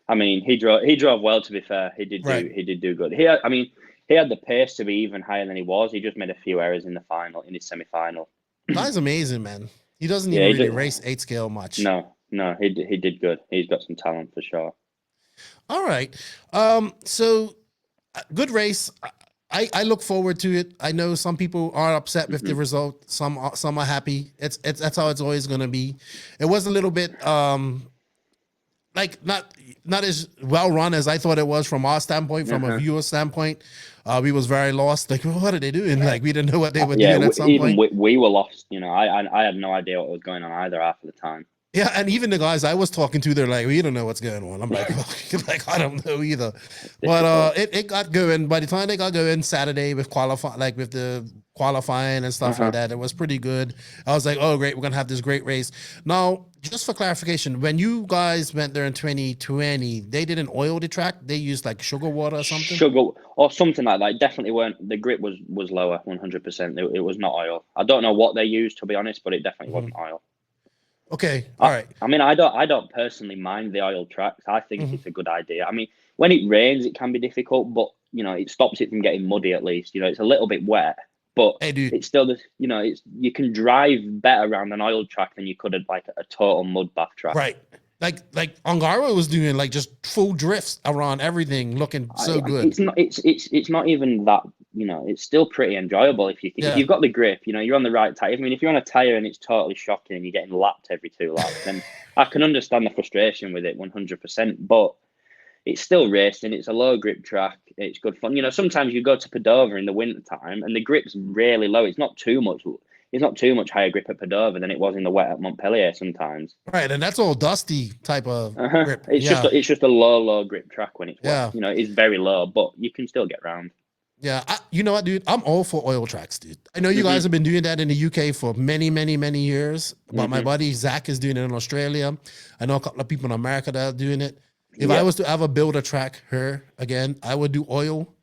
I: I mean, he drove well. To be fair, he did do good. He had the pace to be even higher than he was. He just made a few errors in his semi-final.
A: Guy's amazing, man. He doesn't even really race 8 scale much.
I: No, he did good. He's got some talent for sure.
A: All right. So good race. I look forward to it. I know some people are upset with the result. Some are happy. That's how it's always going to be. It was a little bit not as well run as I thought it was from our standpoint, from a viewer standpoint. We was very lost. Like, what are they doing? Like, we didn't know what they were doing at some point.
I: We were lost. You know, I had no idea what was going on either half of the time.
A: Yeah, and even the guys I was talking to, they're like, we don't know what's going on. I'm like, I don't know either. But it got going. By the time they got going Saturday with with the qualifying and stuff like that, it was pretty good. I was like, oh, great, we're going to have this great race. Now, just for clarification, when you guys went there in 2020, they didn't oil the track? They used like sugar water or something?
I: Sugar or something like that. Definitely weren't. The grip was lower, 100%. It was not oil. I don't know what they used, to be honest, but it definitely wasn't oil.
A: Okay, all right.
I: I mean, I don't personally mind the oil tracks. I think it's a good idea. I mean, when it rains, it can be difficult, but you know, it stops it from getting muddy at least. You know, it's a little bit wet, but it's still you can drive better around an oil track than you could at like a total mud bath track.
A: Right. Like Ongaro was doing like just full drifts around everything, looking so good.
I: It's not even that, you know, it's still pretty enjoyable if you've got the grip, you know, you're on the right tire. I mean, if you're on a tire and it's totally shocking and you're getting lapped every 2 laps, then I can understand the frustration with it 100%. But it's still racing. It's a low grip track. It's good fun. You know, sometimes you go to Padova in the winter time and the grip's really low. It's not too much higher grip at Padova than it was in the wet at Montpellier sometimes.
A: Right, and that's all dusty type of grip.
I: It's just a low grip track when it's wet. You know, it's very low, but you can still get around.
A: Yeah, you know what, dude? I'm all for oil tracks, dude. I know you guys have been doing that in the UK for many, many, many years. But my buddy Zach is doing it in Australia. I know a couple of people in America that are doing it. If I was to ever build a track here again, I would do oil.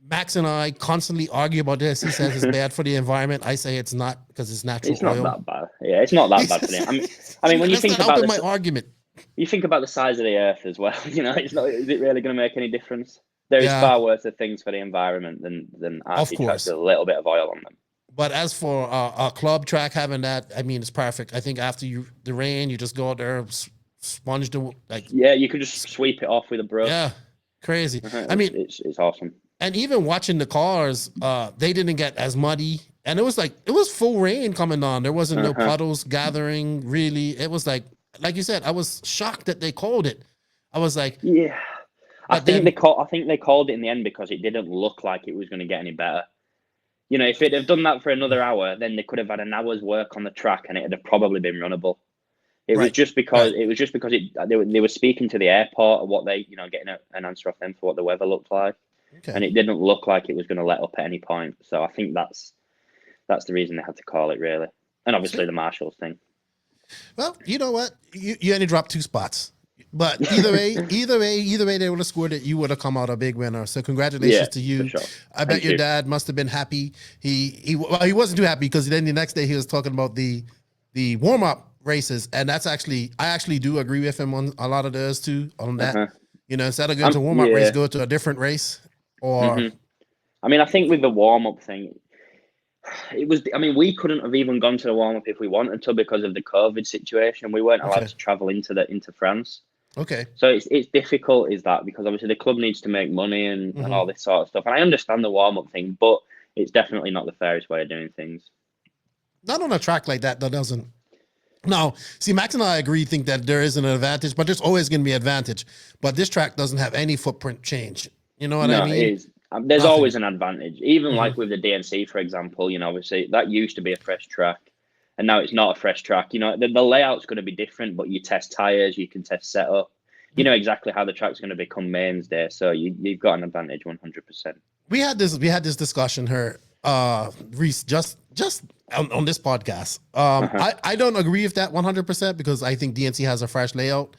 A: Max and I constantly argue about this. He says it's bad for the environment. I say it's not because it's natural oil.
I: It's not that bad. Yeah, it's not that bad for them. I mean, when you think about
A: my argument,
I: you think about the size of the Earth as well. You know, it's not. Is it really going to make any difference? There is far worse things for the environment than RC tracks with a little bit of oil on them.
A: But as for a club track having that, I mean, it's perfect. I think after the rain, you just go out there, sponge the
I: you could just sweep it off with a brush.
A: Yeah, crazy. I mean,
I: it's awesome.
A: And even watching the cars, they didn't get as muddy. And it was full rain coming on. There wasn't no puddles gathering, really. It was like you said, I was shocked that they called it. I was like,
I: yeah. I think they called it in the end because it didn't look like it was going to get any better. You know, if it had done that for another hour, then they could have had an hour's work on the track and it'd have probably been runnable. It was just because they were speaking to the airport of what they, you know, getting an answer off them for what the weather looked like. Okay. And it didn't look like it was going to let up at any point. So I think that's the reason they had to call it, really. And obviously the marshals thing.
A: Well, you know what? You only dropped 2 spots. But either way, they would have scored it. You would have come out a big winner. So congratulations to you.
I: Sure.
A: I bet your dad must have been happy. He wasn't too happy because then the next day he was talking about the warm up races, and I actually do agree with him on a lot of those too. On that, you know, instead of going to warm up race, go to a different race. Or,
I: I mean, I think with the warm up thing, it was. I mean, we couldn't have even gone to the warm up if we wanted to because of the COVID situation. We weren't allowed to travel into France.
A: Okay.
I: So it's difficult, is that, because obviously the club needs to make money and all this sort of stuff. And I understand the warm up thing, but it's definitely not the fairest way of doing things.
A: Not on a track like that, though, doesn't. Now, see, Max and I think that there is an advantage, but there's always going to be an advantage. But this track doesn't have any footprint change. You know what I mean?
I: It is. There's always an advantage. Even like with the DNC, for example, obviously that used to be a fresh track, and now it's not a fresh track. The layout's going to be different, but you test tires, you can test setup. You know exactly how the track's going to become mains there, so you've got an advantage 100%.
A: We had this discussion here, Reese, just on this podcast. I don't agree with that 100% because I think DNC has a fresh layout,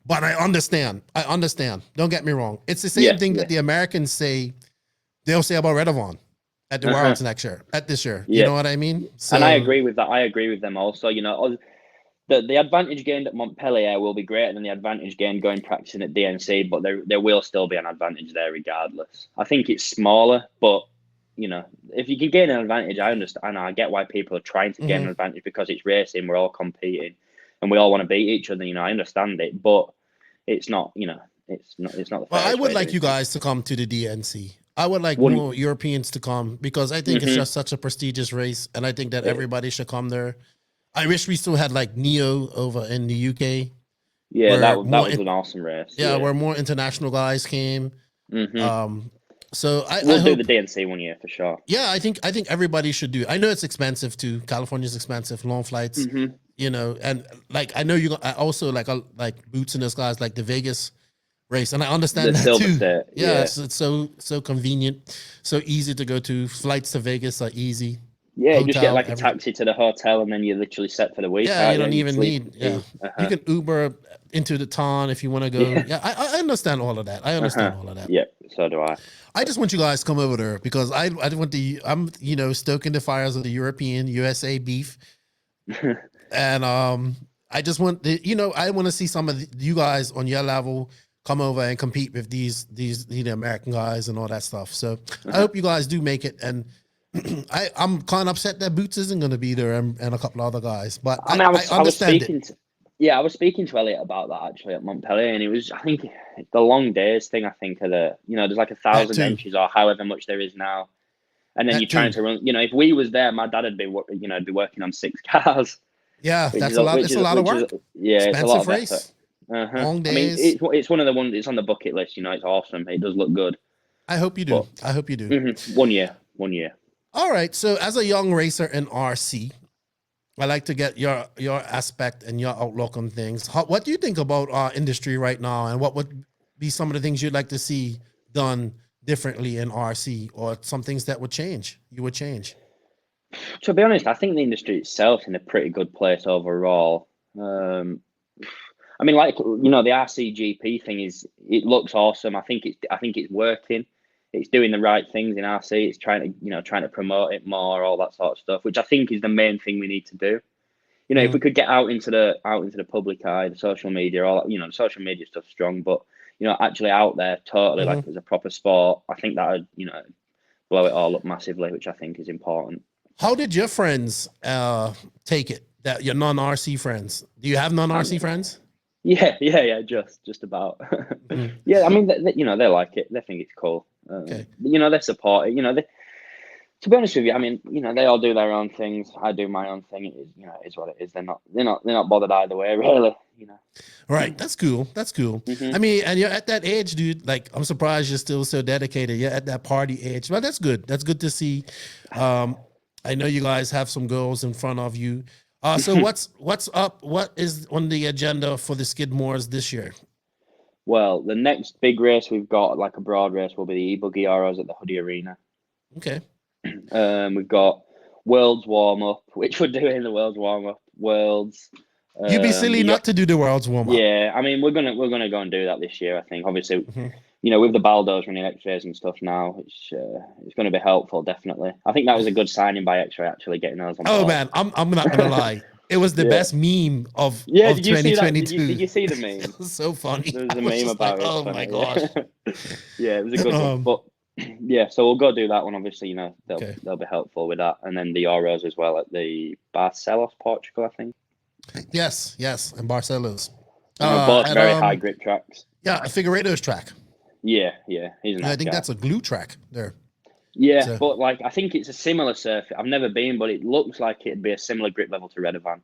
A: but I understand. Don't get me wrong. It's the same thing that the Americans they'll say about Redovon at the Worlds this year. You know what I mean?
I: So, and I agree with that. I agree with them also. The advantage gained at Montpellier will be greater than the advantage gained going practicing at DNC, but there will still be an advantage there regardless. I think it's smaller, but if you can gain an advantage, I understand. I get why people are trying to gain an advantage because it's racing. We're all competing, and we all want to beat each other. I understand it, but it's not. It's not. The
A: well, I would like you guys to come to the DNC. I would like more Europeans to come because I think it's just such a prestigious race, and I think that everybody should come there. I wish we still had like Neo over in the UK.
I: Yeah, that was an awesome race.
A: Yeah, where more international guys came. So
I: we'll do the DNC one year for sure.
A: Yeah, I think everybody should do. I know it's expensive too. California's expensive, long flights. And like I know I also like Boots and those guys like the Vegas race, and I understand that too.
I: Set,
A: it's so convenient, so easy to go to. Flights to Vegas are easy.
I: Yeah, you just get like a taxi to the hotel, and then you're literally set for the week.
A: Yeah, you don't even need. Yeah, you can Uber into the town if you want to go. Yeah, I understand all of that.
I: Yeah, so do I.
A: I just want you guys to come over there because I'm stoking the fires of the European USA beef, and I just want I want to see some of you guys on your level come over and compete with these American guys and all that stuff. So I hope you guys do make it. And I'm kind of upset that Boots isn't going to be there and a couple of other guys. But I understand
I: I was speaking to Elliot about that actually at Montpellier, and it was, I think, the long days thing. I think of there's like 1,000 entries or however much there is now, and then you're trying to run. If we was there, my dad would be working on 6 cars.
A: Yeah, that's a lot. It's a lot of work.
I: It's a lot of
A: race.
I: effort.
A: Long days.
I: I mean, it's one of the ones. It's on the bucket list. It's awesome. It does look good.
A: I hope you do. I hope you do.
I: 1 year.
A: All right. So, as a young racer in RC, I like to get your aspect and your outlook on things. What do you think about our industry right now, and what would be some of the things you'd like to see done differently in RC, or some things that would change? You would change.
I: To be honest, I think the industry itself is in a pretty good place overall. I mean, like, the RCGP thing it looks awesome. I think it's working. It's doing the right things in RC. It's trying to promote it more, all that sort of stuff, which I think is the main thing we need to do. If we could get out into the public eye, the social media, all the social media stuff's strong, but actually out there totally like as a proper sport, I think that would blow it all up massively, which I think is important.
A: How did your friends take it? That your non-RC friends? Do you have non-RC friends?
I: Yeah, just about. Yeah, I mean, they like it. They think it's cool.
A: Okay.
I: They support it. To be honest with you, I mean, they all do their own things. I do my own thing. It is what it is. They're not bothered either way, really.
A: Right. That's cool. I mean, and you're at that age, dude. Like, I'm surprised you're still so dedicated. You're at that party age. Well, that's good. That's good to see. I know you guys have some girls in front of you. So what's up? What is on the agenda for the Skidmores this year?
I: Well, the next big race we've got, like a broad race, will be the e-buggy Euros at the Hoodie Arena.
A: Okay.
I: We've got Worlds warm-up, which we're doing the Worlds warm-up. Worlds.
A: You'd be silly not to do the Worlds warm-up.
I: Yeah, I mean, we're gonna go and do that this year, I think. Obviously, with the Baldos running Xrays and stuff now, it's going to be helpful, definitely. I think that was a good signing by Xray, actually, getting those on board.
A: Oh, man, I'm not going to lie. It was the best meme of 2022.
I: Did you see the meme?
A: It was so funny.
I: There was a meme about it.
A: Oh, my gosh.
I: Yeah, it was a good one. But, yeah, so we'll go do that one, obviously. They'll be helpful with that. And then the Euros as well at the Barcelos, Portugal, I think.
A: Yes, and Barcelos.
I: Both very high grip tracks.
A: Yeah, a Figueiredo's track.
I: Yeah, he's a nice
A: I think
I: guy.
A: that's a glue track there.
I: Yeah, but I think it's a similar surface. I've never been, but it looks like it'd be a similar grip level to Redovan.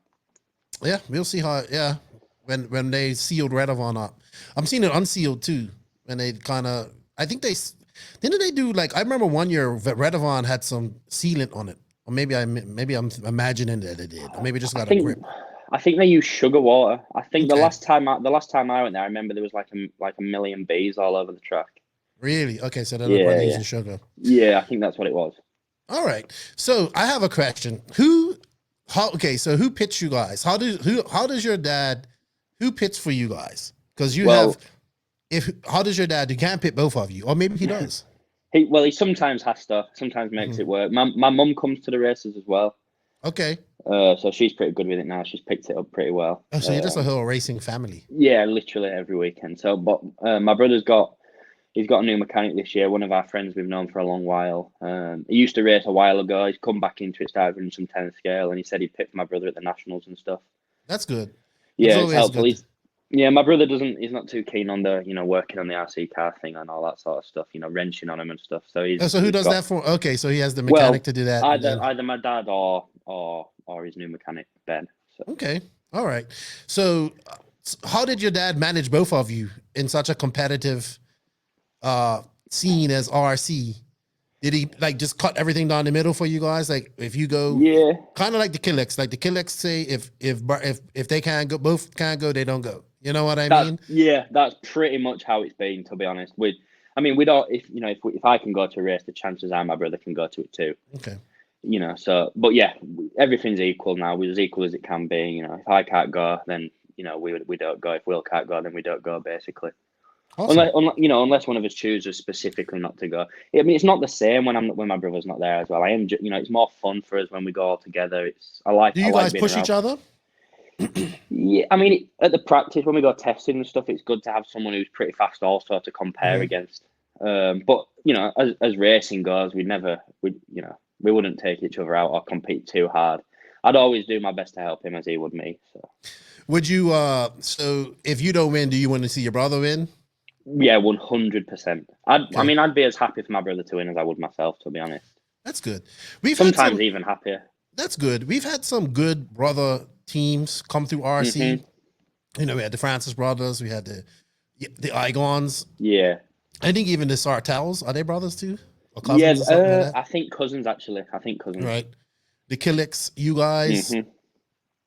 A: Yeah, we'll see how. Yeah, when they sealed Redovan up, I'm seeing it unsealed too. When they kind of, I think didn't they do like, I remember one year Redovan had some sealant on it, or maybe I'm imagining that it did, or maybe just got a grip.
I: I think they use sugar water. I think the last time I went there, I remember there was like a million bees all over the track.
A: Really? Okay, so they're not probably using sugar.
I: Yeah, I think that's what it was.
A: All right. So I have a question. So who pits you guys? How does your dad? Who pits for you guys? Because how does your dad? You can't pit both of you, or maybe he does.
I: He sometimes has to. Sometimes makes it work. My mum comes to the races as well.
A: Okay.
I: So she's pretty good with it now. She's picked it up pretty well.
A: Oh, so you're just a whole racing family.
I: Yeah, literally every weekend. So, but my brother's got a new mechanic this year. One of our friends we've known for a long while. He used to race a while ago. He's come back into it, started running some 10 scale, and he said he'd pick for my brother at the nationals and stuff.
A: That's good.
I: Yeah, it's helpful. My brother he's not too keen on the, working on the RC car thing and all that sort of stuff, wrenching on him and stuff. So
A: who does that for? Okay, so he has the mechanic to do that.
I: Either my dad or his new mechanic, Ben. So.
A: Okay. All right. So how did your dad manage both of you in such a competitive scene as RC? Did he like just cut everything down the middle for you guys? Like if you go, kind of like the Killex. Like the Killex say, if they can't go, both can't go, they don't go. You know what I mean?
I: Yeah, that's pretty much how it's been. To be honest, we don't. If I can go to a race, the chances are my brother can go to it too.
A: Okay.
I: So but yeah, everything's equal now. We're as equal as it can be. If I can't go, then we don't go. If Will can't go, then we don't go. Basically. Awesome. Unless one of us chooses specifically not to go. It's not the same when my brother's not there as well. It's more fun for us when we go all together. Do
A: you guys push each other?
I: Yeah, at the practice when we go testing and stuff, it's good to have someone who's pretty fast also to compare against. But as racing goes, we wouldn't take each other out or compete too hard. I'd always do my best to help him as he would me. So,
A: would you? So if you don't win, do you want to see your brother win?
I: Yeah, 100%. I'd be as happy for my brother to win as I would myself, to be honest.
A: That's good.
I: Sometimes even happier.
A: That's good. We've had some good brother teams come through RC. We had the Francis brothers. We had the Igons.
I: Yeah.
A: I think even the Sartels, are they brothers too?
I: Or cousins or something like that? I think cousins, actually.
A: Right. The Killex, you guys.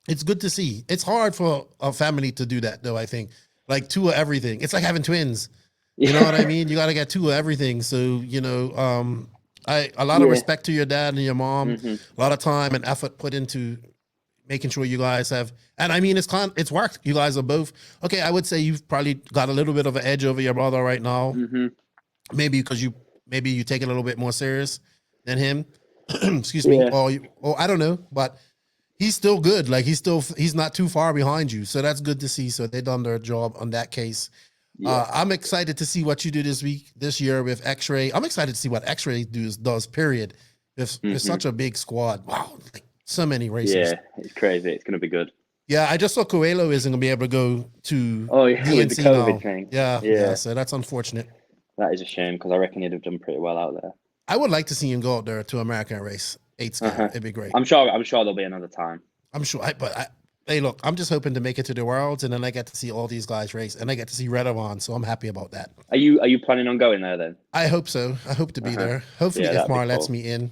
A: It's good to see. It's hard for a family to do that, though, I think. Like two of everything. It's like having twins. You know what I mean? You got to get two of everything. So, a lot of respect to your dad and your mom. A lot of time and effort put into making sure you guys have, and it's worked. You guys are both, okay, I would say you've probably got a little bit of an edge over your brother right now. Maybe because you take it a little bit more serious than him. Excuse me. Or I don't know, but he's still good. Like he's not too far behind you. So that's good to see. So they done their job on that case. Yeah. I'm excited to see what you do this year with Xray. I'm excited to see what Xray does, period. There's such a big squad. Wow. Like so many races.
I: Yeah, it's crazy. It's going to be good.
A: Yeah, I just saw Coelho isn't going to be able to go to
I: with the COVID thing.
A: Yeah, so that's unfortunate.
I: That is a shame because I reckon he'd have done pretty well out there.
A: I would like to see him go out there to American race 8 scale. It'd be great.
I: I'm sure there'll be another time.
A: I'm sure. Hey, look, I'm just hoping to make it to the Worlds, and then I get to see all these guys race, and I get to see Redovan, so I'm happy about that.
I: Are you planning on going there then?
A: I hope so. I hope to be there. Hopefully, if Mar lets me in.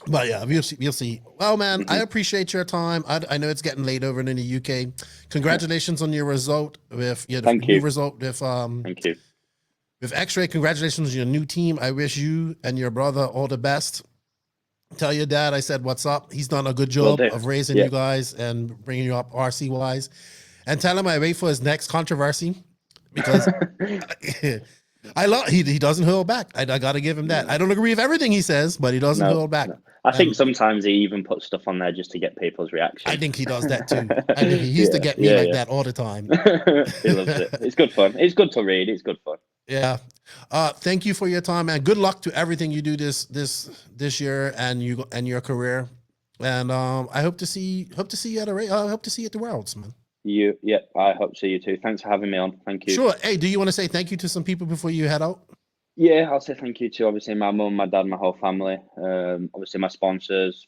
A: But yeah, we'll see. Well, man, I appreciate your time. I know it's getting late over in the UK. Congratulations on your result with new result with
I: Thank you.
A: With Xray. Congratulations on your new team. I wish you and your brother all the best. Tell your dad I said what's up. He's done a good job of raising you guys and bringing you up RC wise. And tell him I wait for his next controversy because he doesn't hold back. I got to give him that. I don't agree with everything he says, but he doesn't hold back.
I: No. I think sometimes he even puts stuff on there just to get people's reaction.
A: I think he does that too. I think he used to get me that all the time.
I: He loves it. It's good fun. It's good to read. It's good fun.
A: Yeah. Thank you for your time, man. Good luck to everything you do this year and your career. And I hope to see you at I hope to see you at the Worlds, man.
I: I hope to see you too. Thanks for having me on. Thank you.
A: Sure. Hey, do you want to say thank you to some people before you head out?
I: Yeah, I'll say thank you to obviously my mum, my dad, my whole family. Obviously my sponsors,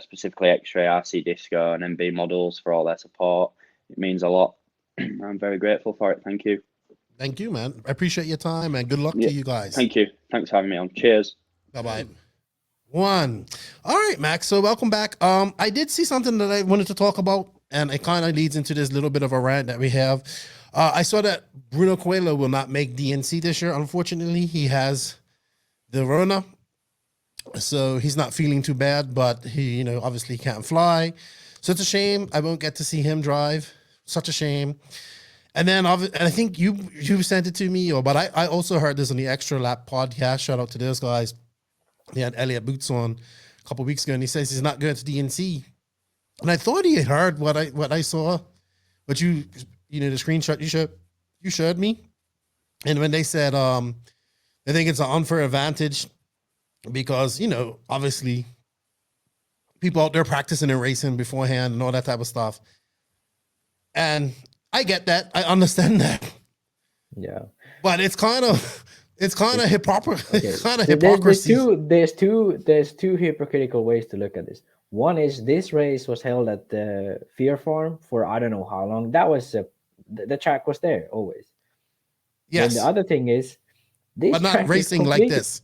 I: specifically Xray, RC Disco, and MB Models for all their support. It means a lot. I'm very grateful for it. Thank you.
A: Thank you, man. I appreciate your time and good luck to you guys.
I: Thank you. Thanks for having me on. Cheers.
A: Bye-bye. One. All right, Max. So welcome back. I did see something that I wanted to talk about, and it kind of leads into this little bit of a rant that we have. I saw that Bruno Coelho will not make DNC this year. Unfortunately, he has the Rona, so he's not feeling too bad, but he, obviously can't fly. So it's a shame. I won't get to see him drive. Such a shame. And then I think you sent it to me, but I also heard this on the Extra Lap podcast. Shout out to those guys. He had Elliot Boots on a couple of weeks ago, and he says he's not going to DNC. And I thought he had heard what I saw, but the screenshot you showed me, and when they said they think it's an unfair advantage because obviously people out there practicing and racing beforehand and all that type of stuff, and I get that, I understand that, but it's kind of hypocrisy. It's kind of hypocrisy.
B: There's two hypocritical ways to look at this. One is this race was held at the Fear Farm for I don't know how long. That was the track was there always.
A: Yes.
B: And the other thing is this,
A: but not racing like this.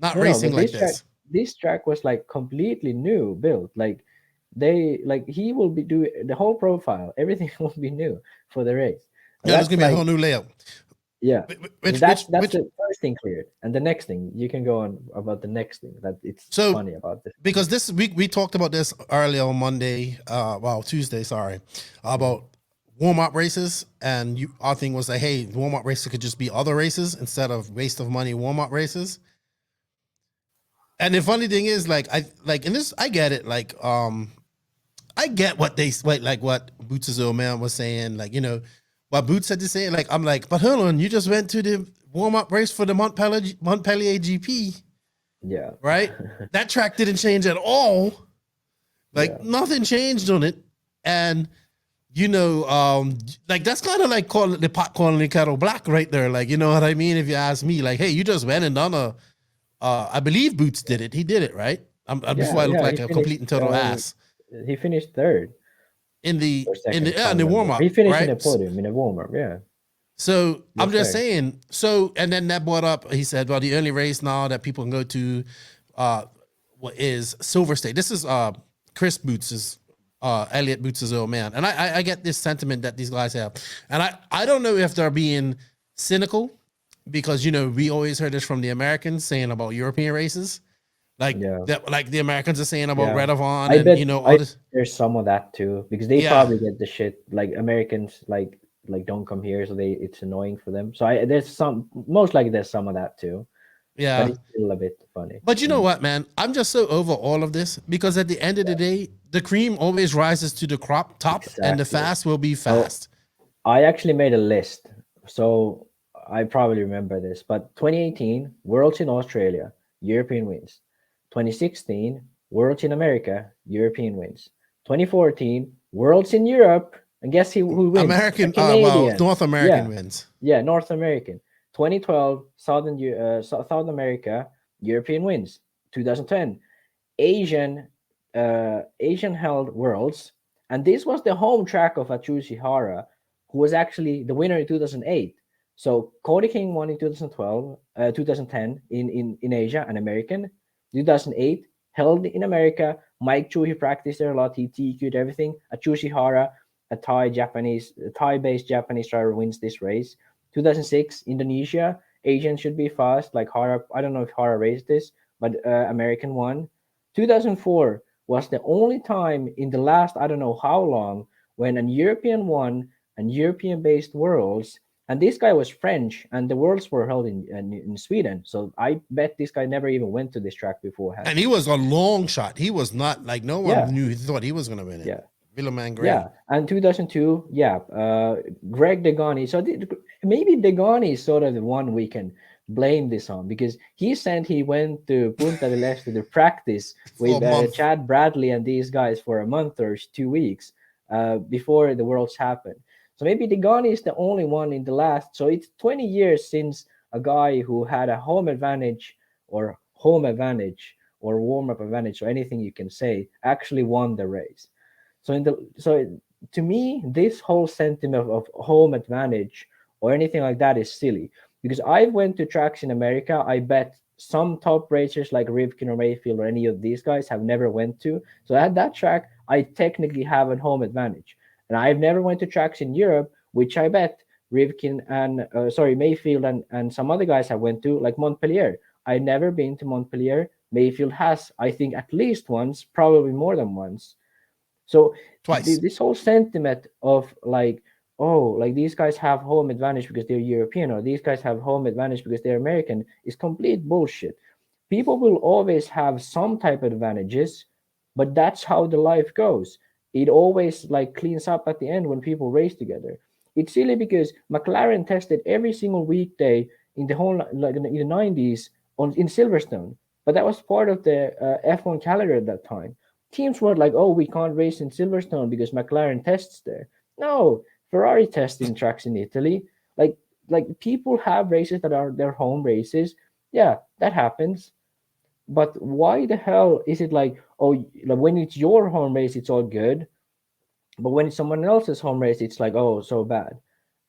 A: Not racing like this.
B: This track was like completely new built. He will be doing the whole profile. Everything will be new for the race.
A: Yeah, there's gonna be a whole new layout.
B: Yeah, that's the first thing cleared, and the next thing you can go on about the next thing that it's so funny about this
A: because this week we talked about this earlier on Tuesday, about warm-up races, and our thing was like, hey, warm-up races could just be other races instead of waste of money warm-up races. And the funny thing is, I get it, I get what they what Boots' old man was saying, what Boots had to say, I'm like, but hold on, you just went to the warm-up race for the Montpellier GP.
B: Yeah.
A: Right? That track didn't change at all. Nothing changed on it. And, that's kind of like calling the pot calling the kettle black right there. You know what I mean? If you ask me, hey, you just went and done I believe Boots did it. He did it, right? Before I look like a complete and total ass.
B: He finished third.
A: In the warm-up.
B: He finished
A: right?
B: in the podium in the warm-up, yeah.
A: So I'm just saying, and then that brought up, he said, well, the only race now that people can go to is Silver State. This is Chris Boots' Elliot Boots' old man. And I get this sentiment that these guys have. And I don't know if they're being cynical because, we always heard this from the Americans saying about European races. The Americans are saying about Redovon and all this.
B: There's some of that too because they probably get the shit Americans don't come here, so it's annoying for them. So there's most likely there's some of that too.
A: Yeah,
B: but it's still a bit funny.
A: But you know what, man? I'm just so over all of this because at the end of the day, the cream always rises to the top, and the fast will be fast.
B: So I actually made a list, so I probably remember this. But 2018 Worlds in Australia, European wins. 2016 Worlds in America, European wins. 2014 Worlds in Europe, and guess who wins?
A: American, North American wins.
B: Yeah, North American. 2012 South America, European wins. 2010 Asian held Worlds, and this was the home track of Atsushi Hara, who was actually the winner in 2008. So Cody King won in 2010 in Asia, an American. 2008 held in America. Mike Chu, he practiced there a lot. He TQ'd everything. Atsushi Hara, a Thai-based Japanese driver, wins this race. 2006 Indonesia. Asian should be fast, like Hara. I don't know if Hara raced this, but American won. 2004 was the only time in the last I don't know how long when an European won an European-based Worlds. And this guy was French, and the Worlds were held in Sweden. So I bet this guy never even went to this track beforehand.
A: And he was a long shot. He was not no one knew. He thought he was going to win it.
B: Yeah.
A: Villeman Greg.
B: Yeah. And 2002, Greg Degani. So maybe Degani is sort of the one we can blame this on because he went to Punta del Este to practice with Chad Bradley and these guys for a month or 2 weeks before the Worlds happened. So maybe Degani is the only one in the last. So it's 20 years since a guy who had a home advantage or warm-up advantage or anything you can say actually won the race. So to me, this whole sentiment of home advantage or anything like that is silly, because I went to tracks in America. I bet some top racers like Rivkin or Mayfield or any of these guys have never went to. So at that track, I technically have a home advantage. And I've never went to tracks in Europe, which I bet Rivkin and Mayfield and some other guys have went to, like Montpellier. I've never been to Montpellier. Mayfield has, I think, at least once, probably more than once. So
A: twice.
B: This whole sentiment of like, oh, like these guys have home advantage because they're European, or these guys have home advantage because they're American, is complete bullshit. People will always have some type of advantages, but that's how the life goes. It always like cleans up at the end when people race together. It's silly because McLaren tested every single weekday in the whole like in the 90s in Silverstone, but that was part of the F1 calendar at that time. Teams weren't like, oh, we can't race in Silverstone because McLaren tests there. No, Ferrari testing tracks in Italy. Like people have races that are their home races. Yeah, that happens. But why the hell is it like, oh, like when it's your home race, it's all good, but when it's someone else's home race, it's like, oh, so bad.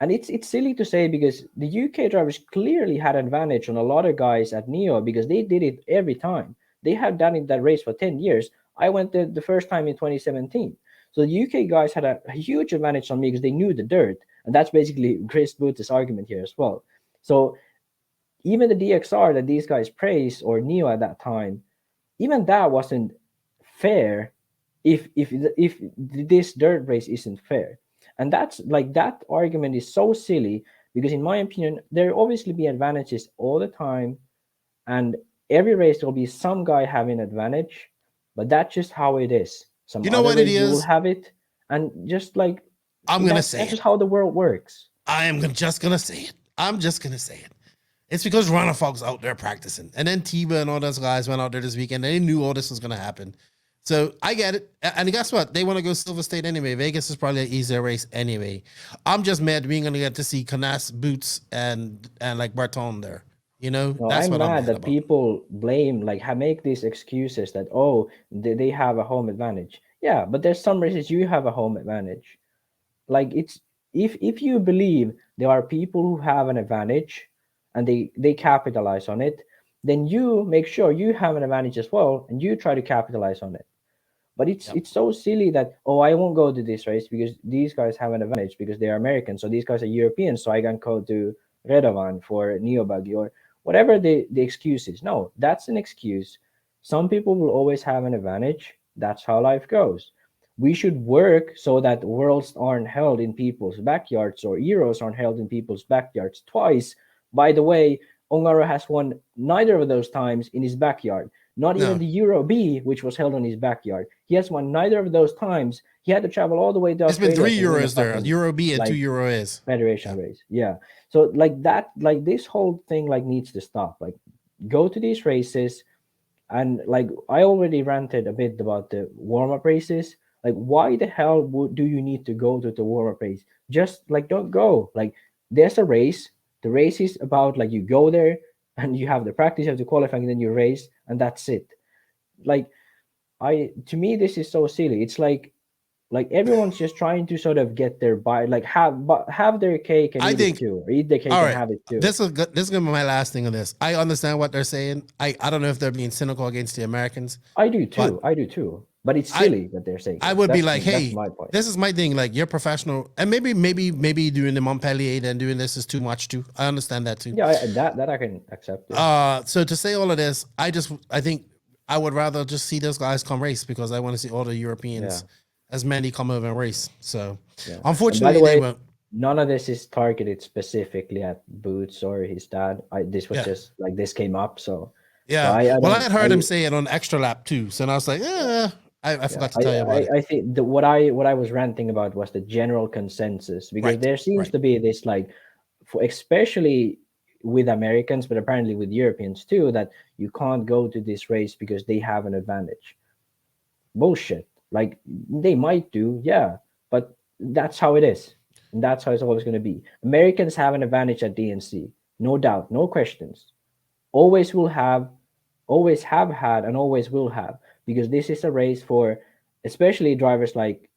B: And it's silly to say because the UK drivers clearly had advantage on a lot of guys at Neo because they did it every time. They had done it that race for 10 years. I went there the first time in 2017. So the UK guys had a huge advantage on me because they knew the dirt. And that's basically Chris Booth's argument here as well. So even the DXR that these guys praised, or Neo at that time, even that wasn't fair if this dirt race isn't fair. And that's like, that argument is so silly because in my opinion, there obviously be advantages all the time. And every race there will be some guy having advantage, but that's just how it is. Some
A: you know what it is?
B: You will have it, and just like
A: I'm gonna say
B: that's just how the world works.
A: Just gonna say it. I'm just gonna say it. It's because Ronald Fox out there practicing, and then Tiba and all those guys went out there this weekend. They knew all this was gonna happen, so I get it. And guess what? They want to go Silver State anyway. Vegas is probably an easier race anyway. I'm just mad we ain't gonna get to see Canas, Boots, and like Barton there. You know,
B: that's I'm mad that about. People blame, like, make these excuses that, oh, they have a home advantage. Yeah, but there's some races you have a home advantage. Like, it's if you believe there are people who have an advantage and they capitalize on it, then you make sure you have an advantage as well and you try to capitalize on it. But it's so silly that, oh, I won't go to this race because these guys have an advantage because they are American. So these guys are European, so I can go to Redovan for Neobuggy or whatever the excuse is. No, that's an excuse. Some people will always have an advantage. That's how life goes. We should work so that worlds aren't held in people's backyards or Euros aren't held in people's backyards twice. By the way, Ongaro has won neither of those times in his backyard. Not even the Euro B, which was held in his backyard. He has won neither of those times. He had to travel all the way down.
A: It's been 3 Euros there. Euro B and like, 2 Euros.
B: Federation race. Yeah. So like that, like this whole thing like needs to stop. Like go to these races, and like I already ranted a bit about the warm-up races. Like why the hell do you need to go to the warm-up race? Just like don't go. Like there's a race. The race is about like you go there and you have the practice, you have the qualifying, and then you race, and that's it. Like to me this is so silly. It's like everyone's just trying to sort of get their buy, like have their cake and eat it too, or eat the cake and have it too.
A: This is gonna be my last thing on this. I understand what they're saying. I don't know if they're being cynical against the Americans.
B: I do too. But it's silly that they're saying.
A: I would be like, hey, this is my thing. Like you're professional, and maybe doing the Montpellier and doing this is too much too. I understand that too.
B: Yeah, that I can accept.
A: So to say all of this, I think I would rather just see those guys come race because I want to see all the Europeans. Yeah. As many come over and race. So unfortunately, they won't.
B: None of this is targeted specifically at Boots or his dad. This was just like this came up. So
A: yeah. So I had heard him say it on Extra Lap too. So I was like, I forgot to tell you about it.
B: I think what I was ranting about was the general consensus because there seems to be this like, especially with Americans, but apparently with Europeans too, that you can't go to this race because they have an advantage. Bullshit. Like they might do, yeah, but that's how it is. And that's how it's always going to be. Americans have an advantage at DNC. no doubt, no questions. Always have had, and always will have, because this is a race for especially drivers like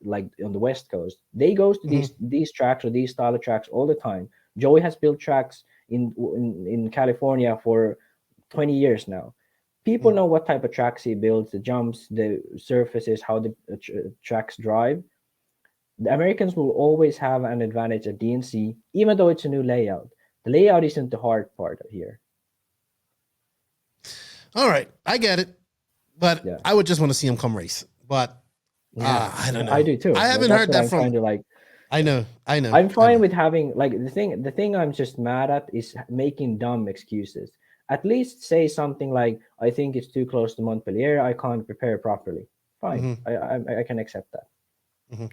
B: on the West Coast. They go to these tracks or these style of tracks all the time. Joey has built tracks in California for 20 years now. People know what type of tracks he builds, the jumps, the surfaces, how the tracks drive. The Americans will always have an advantage at DNC, even though it's a new layout. The layout isn't the hard part here.
A: All right, I get it, but I would just want to see him come race. But I don't know.
B: I do too.
A: I haven't heard that from.
B: Kind of like,
A: I know.
B: I'm fine with having like the thing I'm just mad at is making dumb excuses. At least say something like, I think it's too close to Montpellier. I can't prepare properly. Fine. I can accept that.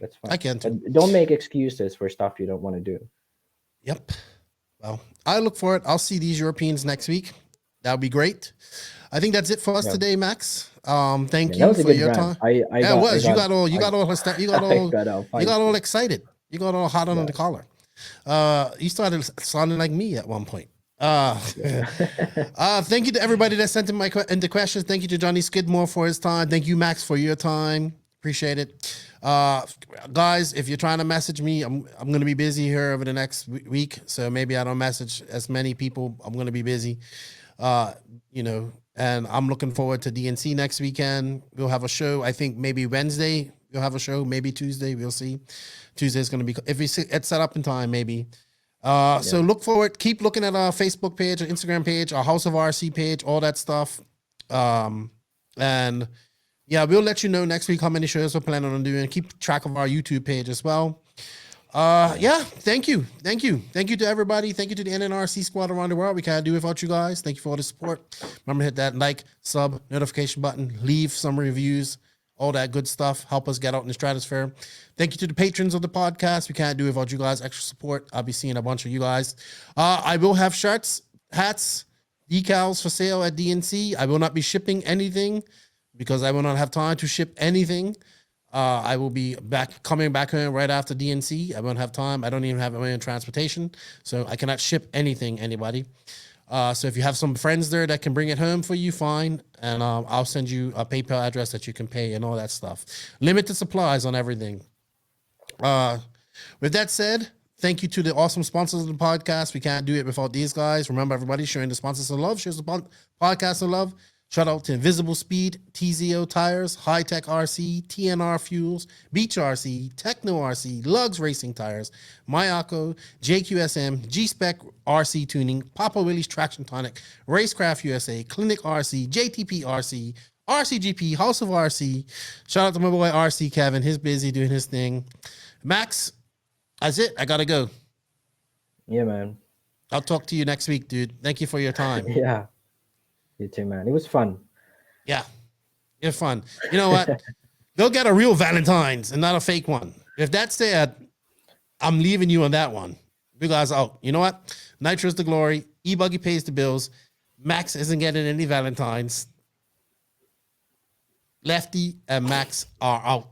B: That's fine.
A: I can too.
B: But don't make excuses for stuff you don't want to do.
A: Yep. Well, I look for it. I'll see these Europeans next week. That would be great. I think that's it for us today, Max. Thank you for your time. You got all excited. You got all hot under the collar. You started sounding like me at one point. Thank you to everybody that sent in the questions. Thank you to Jonni Skidmore for his time. Thank you, Max, for your time. Appreciate it. Guys, if you're trying to message me, I'm going to be busy here over the next week. So maybe I don't message as many people. I'm going to be busy. And I'm looking forward to DNC next weekend. We'll have a show. I think maybe Wednesday we'll have a show. Maybe Tuesday. We'll see. Tuesday is going to be, if it's set up in time, maybe. So look forward. Keep looking at our Facebook page, our Instagram page, our House of RC page, all that stuff. And yeah, we'll let you know next week how many shows we're planning on doing. Keep track of our YouTube page as well. Thank you to everybody. Thank you to the NNRC squad around the world. We can't do it without you guys. Thank you for all the support. Remember to hit that like, sub, notification button, leave some reviews, all that good stuff. Help us get out in the stratosphere. Thank you to the patrons of the podcast. We can't do it without you guys. Extra support. I'll be seeing a bunch of you guys. I will have shirts, hats, decals for sale at DNC. I will not be shipping anything because I will not have time to ship anything. I will be coming back home right after DNC. I won't have time. I don't even have my own transportation, so I cannot ship anything, anybody. So if you have some friends there that can bring it home for you, fine. And I'll send you a PayPal address that you can pay and all that stuff. Limited supplies on everything. With that said, thank you to the awesome sponsors of the podcast. We can't do it without these guys. Remember, everybody showing the sponsors some love. Shows the podcast some love. Shout out to Invisible Speed, TZO Tires, High Tech RC, TNR Fuels, Beach RC, Techno RC, Lugs Racing Tires, Mayako, JQSM, G-Spec RC Tuning, Papa Willie's Traction Tonic, Racecraft USA, Clinic RC, JTP RC, RCGP, House of RC. Shout out to my boy RC Kevin. He's busy doing his thing. Max, that's it. I got to go.
B: Yeah, man.
A: I'll talk to you next week, dude. Thank you for your time.
B: Yeah. You too, man. It was fun.
A: Yeah. It's fun. You know what? Go get a real Valentine's and not a fake one. If that's said, I'm leaving you on that one. Because, you know what? Nitro's the glory. E-Buggy pays the bills. Max isn't getting any Valentines. Lefty and Max are out.